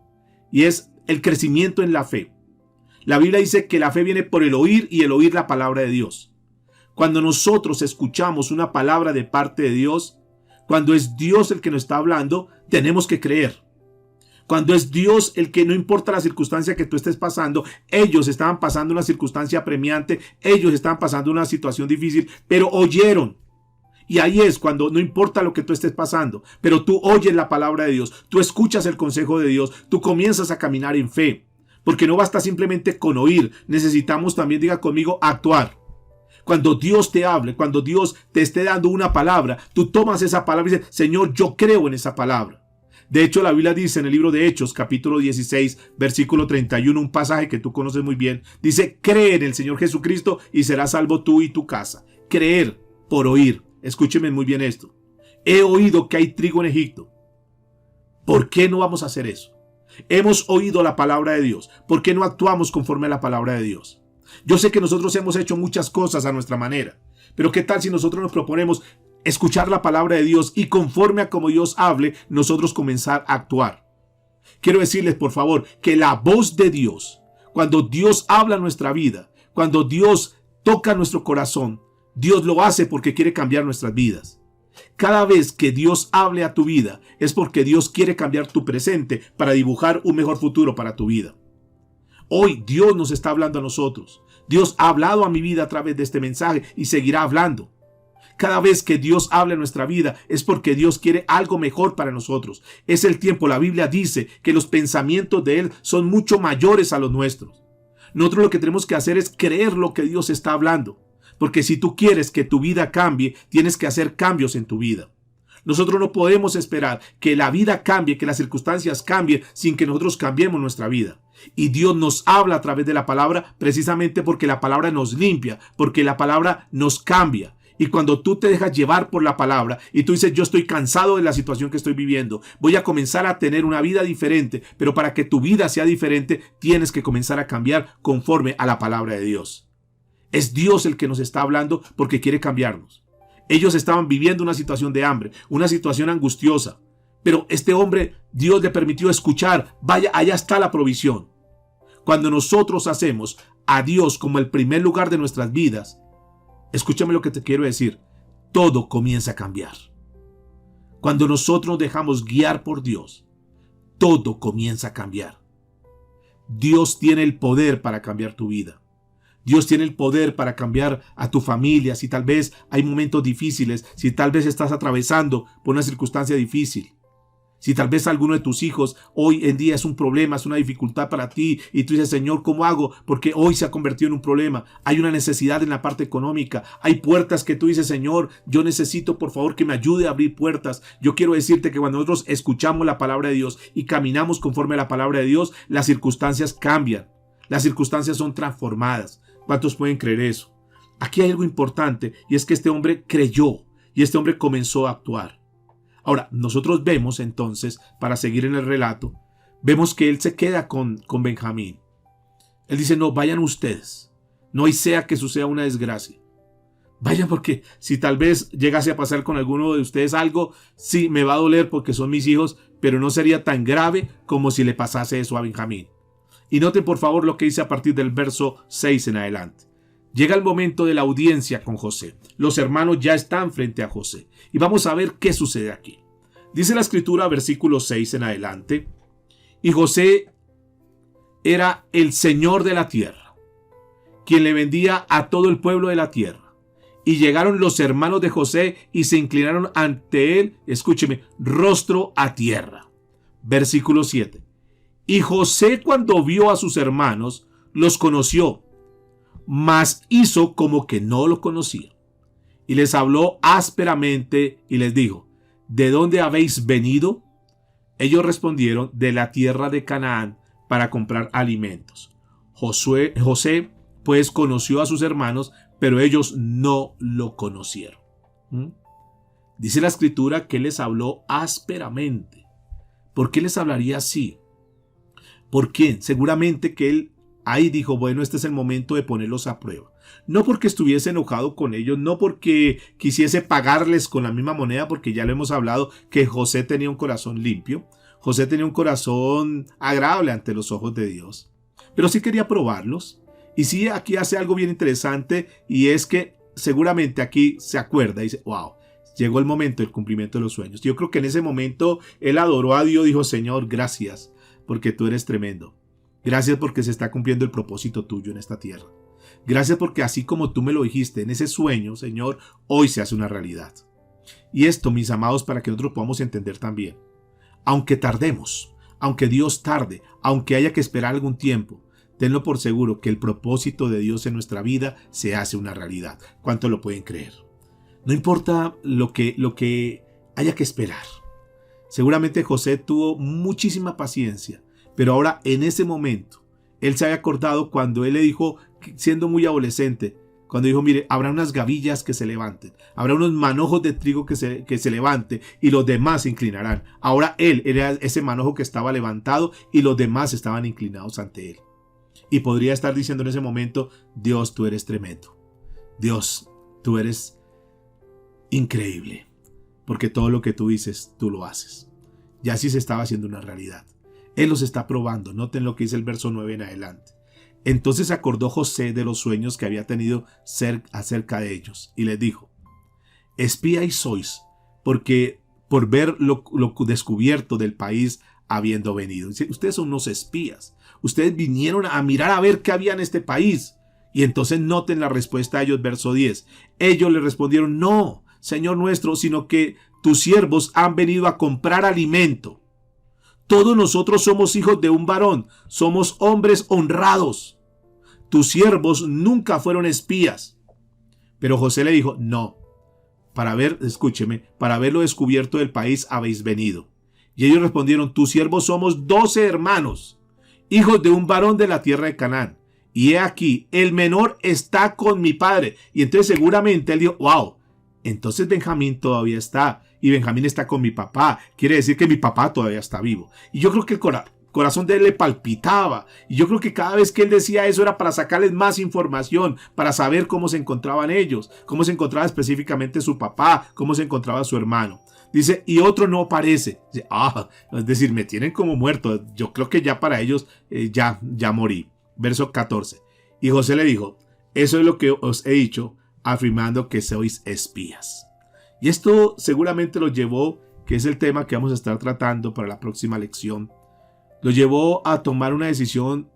Y es el crecimiento en la fe. La Biblia dice que la fe viene por el oír y el oír la palabra de Dios. Cuando nosotros escuchamos una palabra de parte de Dios, cuando es Dios el que nos está hablando, tenemos que creer. Cuando es Dios el que, no importa la circunstancia que tú estés pasando, ellos estaban pasando una circunstancia apremiante, ellos estaban pasando una situación difícil, pero oyeron. Y ahí es cuando no importa lo que tú estés pasando, pero tú oyes la palabra de Dios, tú escuchas el consejo de Dios, tú comienzas a caminar en fe. Porque no basta simplemente con oír, necesitamos también, diga conmigo, actuar. Cuando Dios te hable, cuando Dios te esté dando una palabra, tú tomas esa palabra y dices, Señor, yo creo en esa palabra. De hecho, la Biblia dice en el libro de Hechos, capítulo 16, versículo 31, un pasaje que tú conoces muy bien, dice, cree en el Señor Jesucristo y serás salvo tú y tu casa. Creer por oír. Escúcheme muy bien esto. He oído que hay trigo en Egipto. ¿Por qué no vamos a hacer eso? Hemos oído la palabra de Dios. ¿Por qué no actuamos conforme a la palabra de Dios? Yo sé que nosotros hemos hecho muchas cosas a nuestra manera, pero ¿qué tal si nosotros nos proponemos escuchar la palabra de Dios y conforme a como Dios hable, nosotros comenzar a actuar? Quiero decirles, por favor, que la voz de Dios, cuando Dios habla en nuestra vida, cuando Dios toca nuestro corazón, Dios lo hace porque quiere cambiar nuestras vidas. Cada vez que Dios hable a tu vida, es porque Dios quiere cambiar tu presente para dibujar un mejor futuro para tu vida. Hoy Dios nos está hablando a nosotros. Dios ha hablado a mi vida a través de este mensaje y seguirá hablando. Cada vez que Dios habla en nuestra vida es porque Dios quiere algo mejor para nosotros. Es el tiempo. La Biblia dice que los pensamientos de Él son mucho mayores a los nuestros. Nosotros lo que tenemos que hacer es creer lo que Dios está hablando. Porque si tú quieres que tu vida cambie, tienes que hacer cambios en tu vida. Nosotros no podemos esperar que la vida cambie, que las circunstancias cambien sin que nosotros cambiemos nuestra vida. Y Dios nos habla a través de la palabra precisamente porque la palabra nos limpia, porque la palabra nos cambia. Y cuando tú te dejas llevar por la palabra y tú dices, yo estoy cansado de la situación que estoy viviendo, voy a comenzar a tener una vida diferente, pero para que tu vida sea diferente, tienes que comenzar a cambiar conforme a la palabra de Dios. Es Dios el que nos está hablando porque quiere cambiarnos. Ellos estaban viviendo una situación de hambre, una situación angustiosa, pero este hombre, Dios le permitió escuchar, vaya, allá está la provisión. Cuando nosotros hacemos a Dios como el primer lugar de nuestras vidas, escúchame lo que te quiero decir, todo comienza a cambiar. Cuando nosotros nos dejamos guiar por Dios, todo comienza a cambiar. Dios tiene el poder para cambiar tu vida. Dios tiene el poder para cambiar a tu familia. Si tal vez hay momentos difíciles, si tal vez estás atravesando por una circunstancia difícil, si tal vez alguno de tus hijos hoy en día es un problema, es una dificultad para ti y tú dices, Señor, ¿cómo hago? Porque hoy se ha convertido en un problema. Hay una necesidad en la parte económica. Hay puertas que tú dices, Señor, yo necesito por favor que me ayude a abrir puertas. Yo quiero decirte que cuando nosotros escuchamos la palabra de Dios y caminamos conforme a la palabra de Dios, las circunstancias cambian. Las circunstancias son transformadas. ¿Cuántos pueden creer eso? Aquí hay algo importante y es que este hombre creyó y este hombre comenzó a actuar. Ahora, nosotros vemos entonces, para seguir en el relato, vemos que él se queda con Benjamín. Él dice, no, vayan ustedes. No hay sea que suceda una desgracia. Vayan porque si tal vez llegase a pasar con alguno de ustedes algo, sí, me va a doler porque son mis hijos, pero no sería tan grave como si le pasase eso a Benjamín. Y noten por favor lo que dice a partir del verso 6 en adelante. Llega el momento de la audiencia con José. Los hermanos ya están frente a José. Y vamos a ver qué sucede aquí. Dice la escritura, versículo 6 en adelante. Y José era el señor de la tierra, quien le vendía a todo el pueblo de la tierra. Y llegaron los hermanos de José y se inclinaron ante él, escúcheme, rostro a tierra. Versículo 7. Y José, cuando vio a sus hermanos, los conoció, mas hizo como que no lo conocía. Y les habló ásperamente y les dijo, ¿de dónde habéis venido? Ellos respondieron, de la tierra de Canaán, para comprar alimentos. José, pues, conoció a sus hermanos, pero ellos no lo conocieron. Dice la escritura que les habló ásperamente. ¿Por qué les hablaría así? ¿Por qué? Seguramente que él ahí dijo, bueno, este es el momento de ponerlos a prueba. No porque estuviese enojado con ellos, no porque quisiese pagarles con la misma moneda, porque ya lo hemos hablado que José tenía un corazón limpio. José tenía un corazón agradable ante los ojos de Dios. Pero sí quería probarlos. Y sí, aquí hace algo bien interesante y es que seguramente aquí se acuerda y dice, wow, llegó el momento del cumplimiento de los sueños. Yo creo que en ese momento él adoró a Dios, dijo, Señor, gracias. porque tú eres tremendo. Gracias porque se está cumpliendo el propósito tuyo en esta tierra. Gracias porque así como tú me lo dijiste en ese sueño, Señor, hoy se hace una realidad. Y esto, mis amados, para que nosotros podamos entender también. Aunque tardemos, aunque Dios tarde, aunque haya que esperar algún tiempo, tenlo por seguro que el propósito de Dios en nuestra vida se hace una realidad. ¿Cuánto lo pueden creer? No importa lo que haya que esperar. Seguramente José tuvo muchísima paciencia, pero ahora en ese momento, él se había acordado cuando él le dijo, siendo muy adolescente, cuando dijo, mire, habrá unas gavillas que se levanten, habrá unos manojos de trigo que se levante y los demás se inclinarán. Ahora él era ese manojo que estaba levantado y los demás estaban inclinados ante él. Y podría estar diciendo en ese momento, Dios, tú eres tremendo. Dios, tú eres increíble. Porque todo lo que tú dices, tú lo haces. Y así se estaba haciendo una realidad. Él los está probando. Noten lo que dice el verso 9 en adelante. Entonces acordó José de los sueños que había tenido acerca de ellos. Y les dijo, espíais sois, porque por ver lo descubierto del país habiendo venido. Ustedes son unos espías. Ustedes vinieron a mirar a ver qué había en este país. Y entonces noten la respuesta a ellos, verso 10. Ellos le respondieron, no, Señor nuestro, sino que tus siervos han venido a comprar alimento. Todos nosotros somos hijos de un varón, somos hombres honrados. Tus siervos nunca fueron espías. Pero José le dijo, no, para ver lo descubierto del país habéis venido. Y ellos respondieron, tus siervos somos 12 hermanos, hijos de un varón de la tierra de Canaán. Y he aquí, el menor está con mi padre. Y entonces seguramente él dijo, wow, entonces Benjamín todavía está. Y Benjamín está con mi papá. Quiere decir que mi papá todavía está vivo. Y yo creo que el corazón de él le palpitaba. Y yo creo que cada vez que él decía eso era para sacarles más información, para saber cómo se encontraban ellos, cómo se encontraba específicamente su papá, cómo se encontraba su hermano. Dice, y otro no aparece. Dice, es decir, me tienen como muerto. Yo creo que ya para ellos ya morí. Verso 14. Y José le dijo, eso es lo que os he dicho, afirmando que sois espías. Y esto seguramente lo llevó, que es el tema que vamos a estar tratando para la próxima lección, lo llevó a tomar una decisión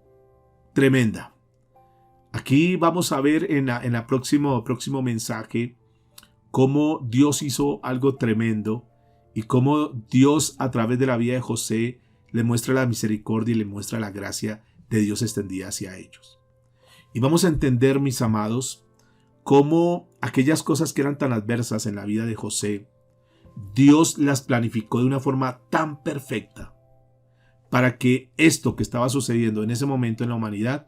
tremenda. Aquí vamos a ver en el próximo mensaje cómo Dios hizo algo tremendo y cómo Dios a través de la vida de José le muestra la misericordia y le muestra la gracia de Dios extendida hacia ellos. Y vamos a entender, mis amados, cómo aquellas cosas que eran tan adversas en la vida de José, Dios las planificó de una forma tan perfecta para que esto que estaba sucediendo en ese momento en la humanidad,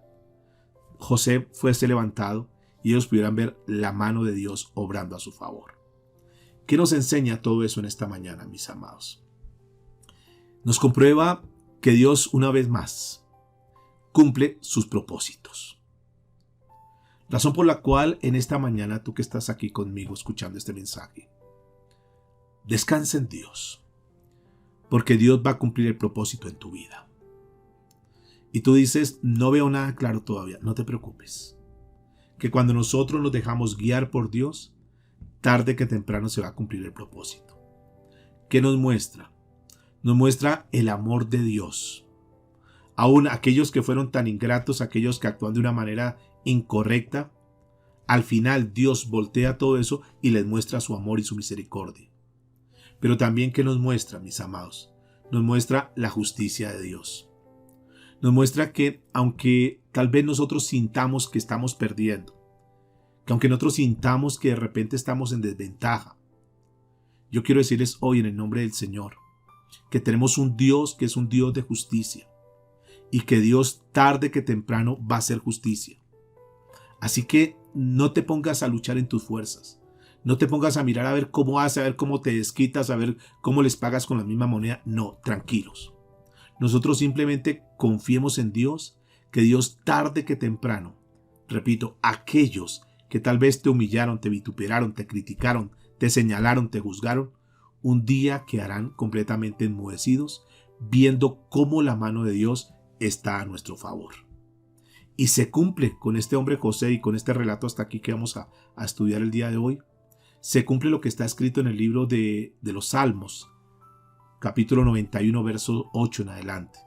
José fuese levantado y ellos pudieran ver la mano de Dios obrando a su favor. ¿Qué nos enseña todo eso en esta mañana, mis amados? Nos comprueba que Dios, una vez más, cumple sus propósitos. Razón por la cual en esta mañana tú que estás aquí conmigo escuchando este mensaje, descansa en Dios, porque Dios va a cumplir el propósito en tu vida. Y tú dices, no veo nada claro todavía, no te preocupes, que cuando nosotros nos dejamos guiar por Dios, tarde que temprano se va a cumplir el propósito. ¿Qué nos muestra? Nos muestra el amor de Dios. Aún aquellos que fueron tan ingratos, aquellos que actúan de una manera incorrecta, al final Dios voltea todo eso y les muestra su amor y su misericordia. Pero también, ¿qué nos muestra, mis amados? Nos muestra la justicia de Dios. Nos muestra que aunque tal vez nosotros sintamos que estamos perdiendo, que aunque nosotros sintamos que de repente estamos en desventaja, yo quiero decirles hoy en el nombre del Señor que tenemos un Dios que es un Dios de justicia y que Dios tarde que temprano va a hacer justicia. Así que no te pongas a luchar en tus fuerzas. No te pongas a mirar a ver cómo haces, a ver cómo te desquitas, a ver cómo les pagas con la misma moneda. No, tranquilos. Nosotros simplemente confiemos en Dios, que Dios tarde que temprano, repito, aquellos que tal vez te humillaron, te vituperaron, te criticaron, te señalaron, te juzgaron, un día quedarán completamente enmudecidos, viendo cómo la mano de Dios está a nuestro favor. Y se cumple con este hombre José y con este relato hasta aquí que vamos a estudiar el día de hoy. Se cumple lo que está escrito en el libro de los Salmos, capítulo 91, verso 8 en adelante.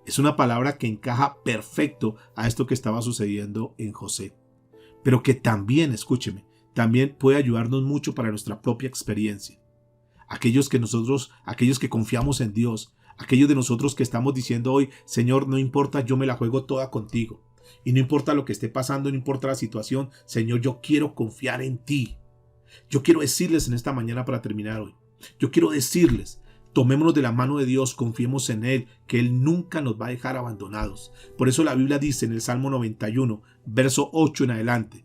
Es una palabra que encaja perfecto a esto que estaba sucediendo en José. Pero que también, escúcheme, también puede ayudarnos mucho para nuestra propia experiencia. Aquellos que confiamos en Dios, aquellos de nosotros que estamos diciendo hoy, Señor, no importa, yo me la juego toda contigo. Y no importa lo que esté pasando, no importa la situación, Señor, yo quiero confiar en ti. Yo quiero decirles en esta mañana para terminar hoy, yo quiero decirles, tomémonos de la mano de Dios, confiemos en Él, que Él nunca nos va a dejar abandonados. Por eso la Biblia dice en el Salmo 91, verso 8 en adelante,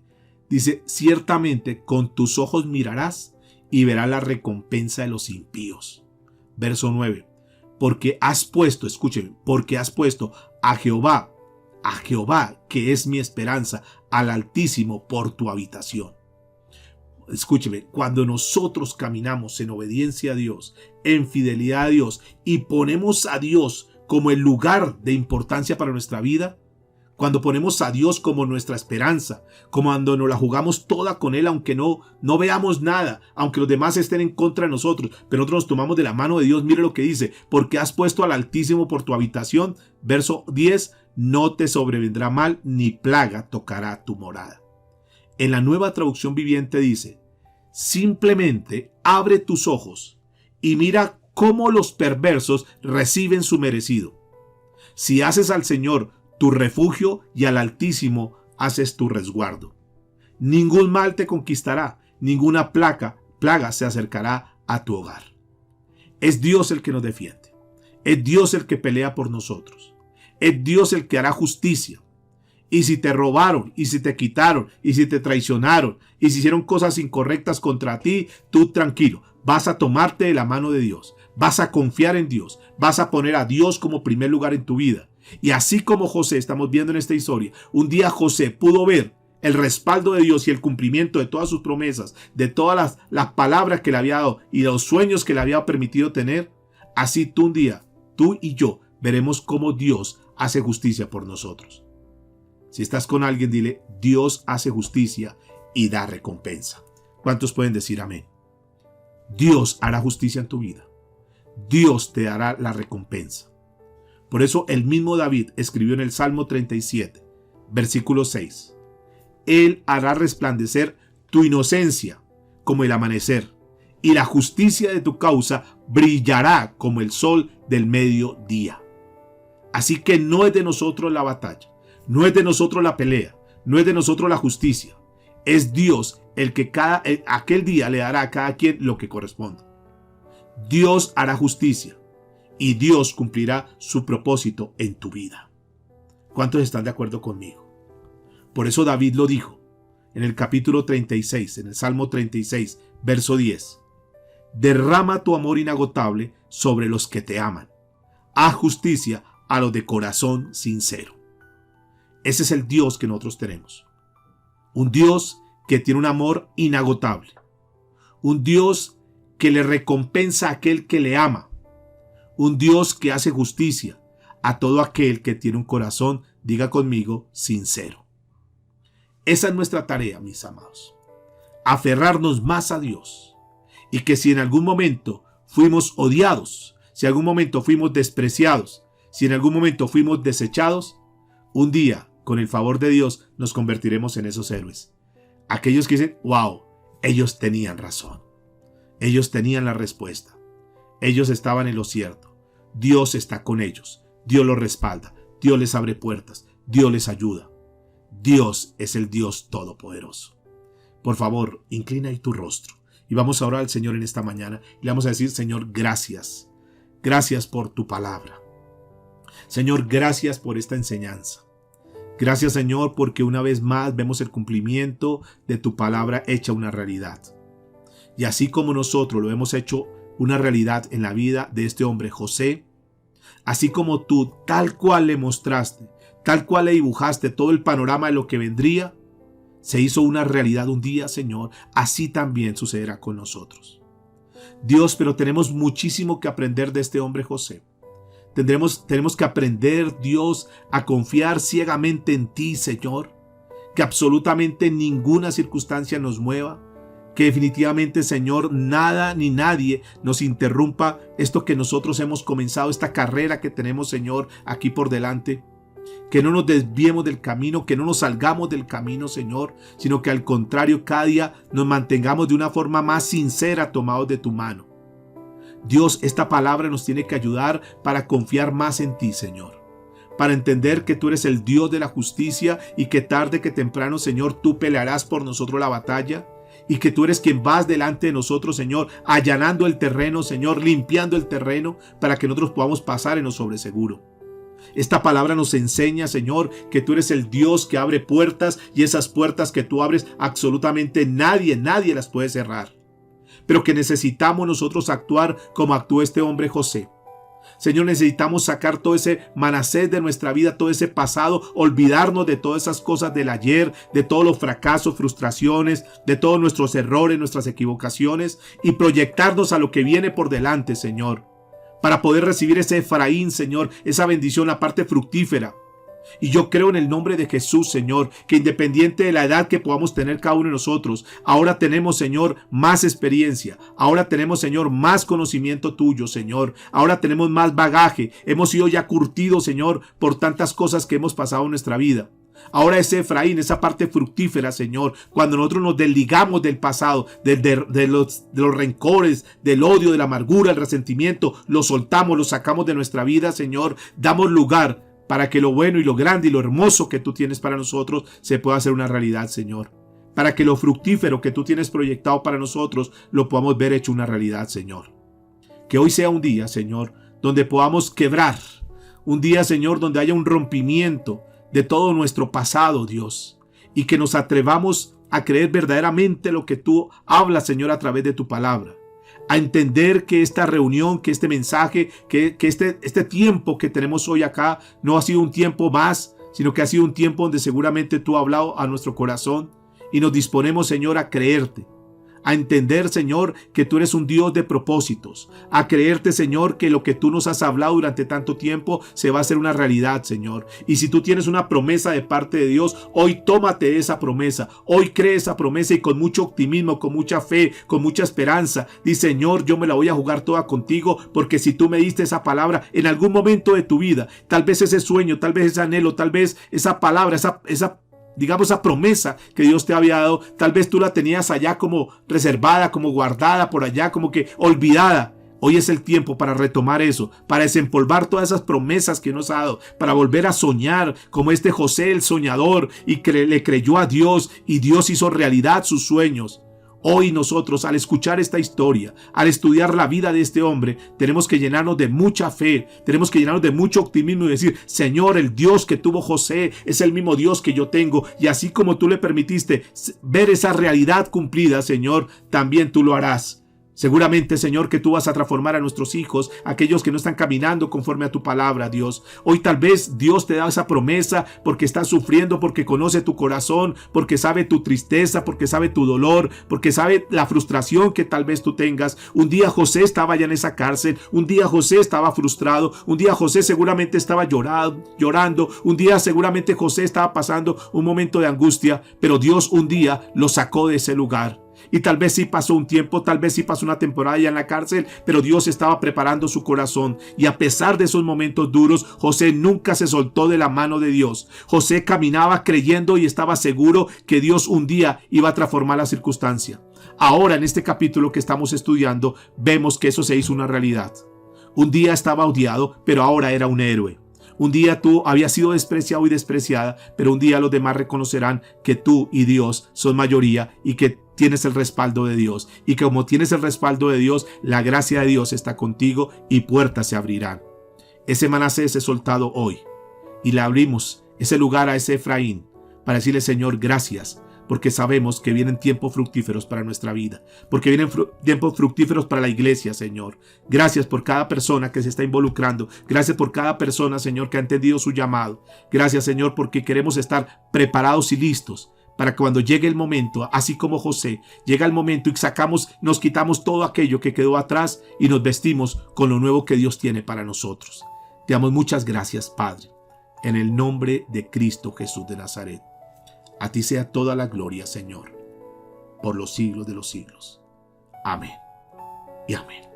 dice, ciertamente con tus ojos mirarás y verás la recompensa de los impíos. Verso 9, porque has puesto, escúcheme, porque has puesto a Jehová, que es mi esperanza, al Altísimo por tu habitación. Escúcheme, cuando nosotros caminamos en obediencia a Dios, en fidelidad a Dios y ponemos a Dios como el lugar de importancia para nuestra vida, cuando ponemos a Dios como nuestra esperanza, como cuando nos la jugamos toda con Él, aunque no veamos nada, aunque los demás estén en contra de nosotros, pero nosotros nos tomamos de la mano de Dios, mire lo que dice, porque has puesto al Altísimo por tu habitación, verso 10, no te sobrevendrá mal ni plaga tocará tu morada. En la Nueva Traducción Viviente dice, simplemente abre tus ojos y mira cómo los perversos reciben su merecido. Si haces al Señor tu refugio y al Altísimo haces tu resguardo, ningún mal te conquistará, ninguna plaga se acercará a tu hogar. Es Dios el que nos defiende, es Dios el que pelea por nosotros, es Dios el que hará justicia. Y si te robaron, y si te quitaron, y si te traicionaron, y si hicieron cosas incorrectas contra ti, tú tranquilo, vas a tomarte de la mano de Dios, vas a confiar en Dios, vas a poner a Dios como primer lugar en tu vida. Y así como José, estamos viendo en esta historia, un día José pudo ver el respaldo de Dios y el cumplimiento de todas sus promesas, de todas las palabras que le había dado y los sueños que le había permitido tener, así tú un día, tú y yo, veremos cómo Dios hace justicia por nosotros. Si estás con alguien, dile, Dios hace justicia y da recompensa. ¿Cuántos pueden decir amén? Dios hará justicia en tu vida. Dios te dará la recompensa. Por eso el mismo David escribió en el Salmo 37, versículo 6. Él hará resplandecer tu inocencia como el amanecer, y la justicia de tu causa brillará como el sol del mediodía. Así que no es de nosotros la batalla. No es de nosotros la pelea, no es de nosotros la justicia. Es Dios el que aquel día le dará a cada quien lo que corresponde. Dios hará justicia y Dios cumplirá su propósito en tu vida. ¿Cuántos están de acuerdo conmigo? Por eso David lo dijo en el capítulo 36, en el Salmo 36, verso 10. Derrama tu amor inagotable sobre los que te aman. Haz justicia a los de corazón sincero. Ese es el Dios que nosotros tenemos. Un Dios que tiene un amor inagotable. Un Dios que le recompensa a aquel que le ama. Un Dios que hace justicia a todo aquel que tiene un corazón, diga conmigo, sincero. Esa es nuestra tarea, mis amados. Aferrarnos más a Dios. Y que si en algún momento fuimos odiados, si en algún momento fuimos despreciados, si en algún momento fuimos desechados, un día, con el favor de Dios, nos convertiremos en esos héroes. Aquellos que dicen, wow, ellos tenían razón. Ellos tenían la respuesta. Ellos estaban en lo cierto. Dios está con ellos. Dios los respalda. Dios les abre puertas. Dios les ayuda. Dios es el Dios todopoderoso. Por favor, inclina ahí tu rostro. Y vamos a orar al Señor en esta mañana. Y le vamos a decir, Señor, gracias. Gracias por tu palabra. Señor, gracias por esta enseñanza. Gracias, Señor, porque una vez más vemos el cumplimiento de tu palabra hecha una realidad. Y así como nosotros lo hemos hecho una realidad en la vida de este hombre José, así como tú tal cual le mostraste, tal cual le dibujaste todo el panorama de lo que vendría, se hizo una realidad un día, Señor, así también sucederá con nosotros. Dios, pero tenemos muchísimo que aprender de este hombre José. Tenemos que aprender, Dios, a confiar ciegamente en ti, Señor. Que absolutamente ninguna circunstancia nos mueva. Que definitivamente, Señor, nada ni nadie nos interrumpa esto que nosotros hemos comenzado, esta carrera que tenemos, Señor, aquí por delante. Que no nos desviemos del camino, que no nos salgamos del camino, Señor, sino que al contrario, cada día nos mantengamos de una forma más sincera tomados de tu mano. Dios, esta palabra nos tiene que ayudar para confiar más en ti, Señor. Para entender que tú eres el Dios de la justicia y que tarde que temprano, Señor, tú pelearás por nosotros la batalla. Y que tú eres quien vas delante de nosotros, Señor, allanando el terreno, Señor, limpiando el terreno para que nosotros podamos pasar en lo sobreseguro. Esta palabra nos enseña, Señor, que tú eres el Dios que abre puertas y esas puertas que tú abres, absolutamente nadie las puede cerrar. Pero que necesitamos nosotros actuar como actuó este hombre José. Señor, necesitamos sacar todo ese Manasés de nuestra vida, todo ese pasado, olvidarnos de todas esas cosas del ayer, de todos los fracasos, frustraciones, de todos nuestros errores, nuestras equivocaciones y proyectarnos a lo que viene por delante, Señor, para poder recibir ese Efraín, Señor, esa bendición, la parte fructífera. Y yo creo en el nombre de Jesús, Señor, que independiente de la edad que podamos tener cada uno de nosotros, ahora tenemos, Señor, más experiencia. Ahora tenemos, Señor, más conocimiento tuyo, Señor. Ahora tenemos más bagaje. Hemos sido ya curtidos, Señor, por tantas cosas que hemos pasado en nuestra vida. Ahora ese Efraín, esa parte fructífera, Señor, cuando nosotros nos desligamos del pasado, de los rencores, del odio, de la amargura, el resentimiento, lo soltamos, lo sacamos de nuestra vida, Señor, damos lugar para que lo bueno y lo grande y lo hermoso que tú tienes para nosotros se pueda hacer una realidad, Señor. Para que lo fructífero que tú tienes proyectado para nosotros lo podamos ver hecho una realidad, Señor. Que hoy sea un día, Señor, donde podamos quebrar. Un día, Señor, donde haya un rompimiento de todo nuestro pasado, Dios. Y que nos atrevamos a creer verdaderamente lo que tú hablas, Señor, a través de tu palabra. A entender que esta reunión, que este mensaje, que este tiempo que tenemos hoy acá no ha sido un tiempo más, sino que ha sido un tiempo donde seguramente tú has hablado a nuestro corazón y nos disponemos, Señor, a creerte. A entender, Señor, que tú eres un Dios de propósitos. A creerte, Señor, que lo que tú nos has hablado durante tanto tiempo se va a hacer una realidad, Señor. Y si tú tienes una promesa de parte de Dios, hoy tómate esa promesa. Hoy cree esa promesa y con mucho optimismo, con mucha fe, con mucha esperanza. Di, Señor, yo me la voy a jugar toda contigo, porque si tú me diste esa palabra en algún momento de tu vida, tal vez ese sueño, tal vez ese anhelo, tal vez esa palabra, esa promesa que Dios te había dado, tal vez tú la tenías allá como reservada, como guardada por allá, como que olvidada. Hoy es el tiempo para retomar eso, para desempolvar todas esas promesas que nos ha dado, para volver a soñar como este José el soñador y le creyó a Dios y Dios hizo realidad sus sueños. Hoy nosotros, al escuchar esta historia, al estudiar la vida de este hombre, tenemos que llenarnos de mucha fe, tenemos que llenarnos de mucho optimismo y decir, Señor, el Dios que tuvo José es el mismo Dios que yo tengo, y así como tú le permitiste ver esa realidad cumplida, Señor, también tú lo harás. Seguramente, Señor, que tú vas a transformar a nuestros hijos, aquellos que no están caminando conforme a tu palabra, Dios. Hoy tal vez Dios te da esa promesa porque estás sufriendo, porque conoce tu corazón, porque sabe tu tristeza, porque sabe tu dolor, porque sabe la frustración que tal vez tú tengas. Un día José estaba allá en esa cárcel, un día José estaba frustrado, un día José seguramente estaba llorando, un día seguramente José estaba pasando un momento de angustia, pero Dios un día lo sacó de ese lugar. Y tal vez sí pasó un tiempo, tal vez sí pasó una temporada ya en la cárcel, pero Dios estaba preparando su corazón. Y a pesar de esos momentos duros, José nunca se soltó de la mano de Dios. José caminaba creyendo y estaba seguro que Dios un día iba a transformar la circunstancia. Ahora en este capítulo que estamos estudiando, vemos que eso se hizo una realidad. Un día estaba odiado, pero ahora era un héroe. Un día tú habías sido despreciado y despreciada, pero un día los demás reconocerán que tú y Dios son mayoría y que tienes el respaldo de Dios. Y como tienes el respaldo de Dios, la gracia de Dios está contigo y puertas se abrirán. Ese Manasés es soltado hoy y le abrimos ese lugar a ese Efraín para decirle, Señor, gracias. Porque sabemos que vienen tiempos fructíferos para nuestra vida. Porque vienen tiempos fructíferos para la iglesia, Señor. Gracias por cada persona que se está involucrando. Gracias por cada persona, Señor, que ha entendido su llamado. Gracias, Señor, porque queremos estar preparados y listos para que cuando llegue el momento, así como José, llega el momento y nos quitamos todo aquello que quedó atrás y nos vestimos con lo nuevo que Dios tiene para nosotros. Te damos muchas gracias, Padre, en el nombre de Cristo Jesús de Nazaret. A ti sea toda la gloria, Señor. por los siglos de los siglos. Amén y amén.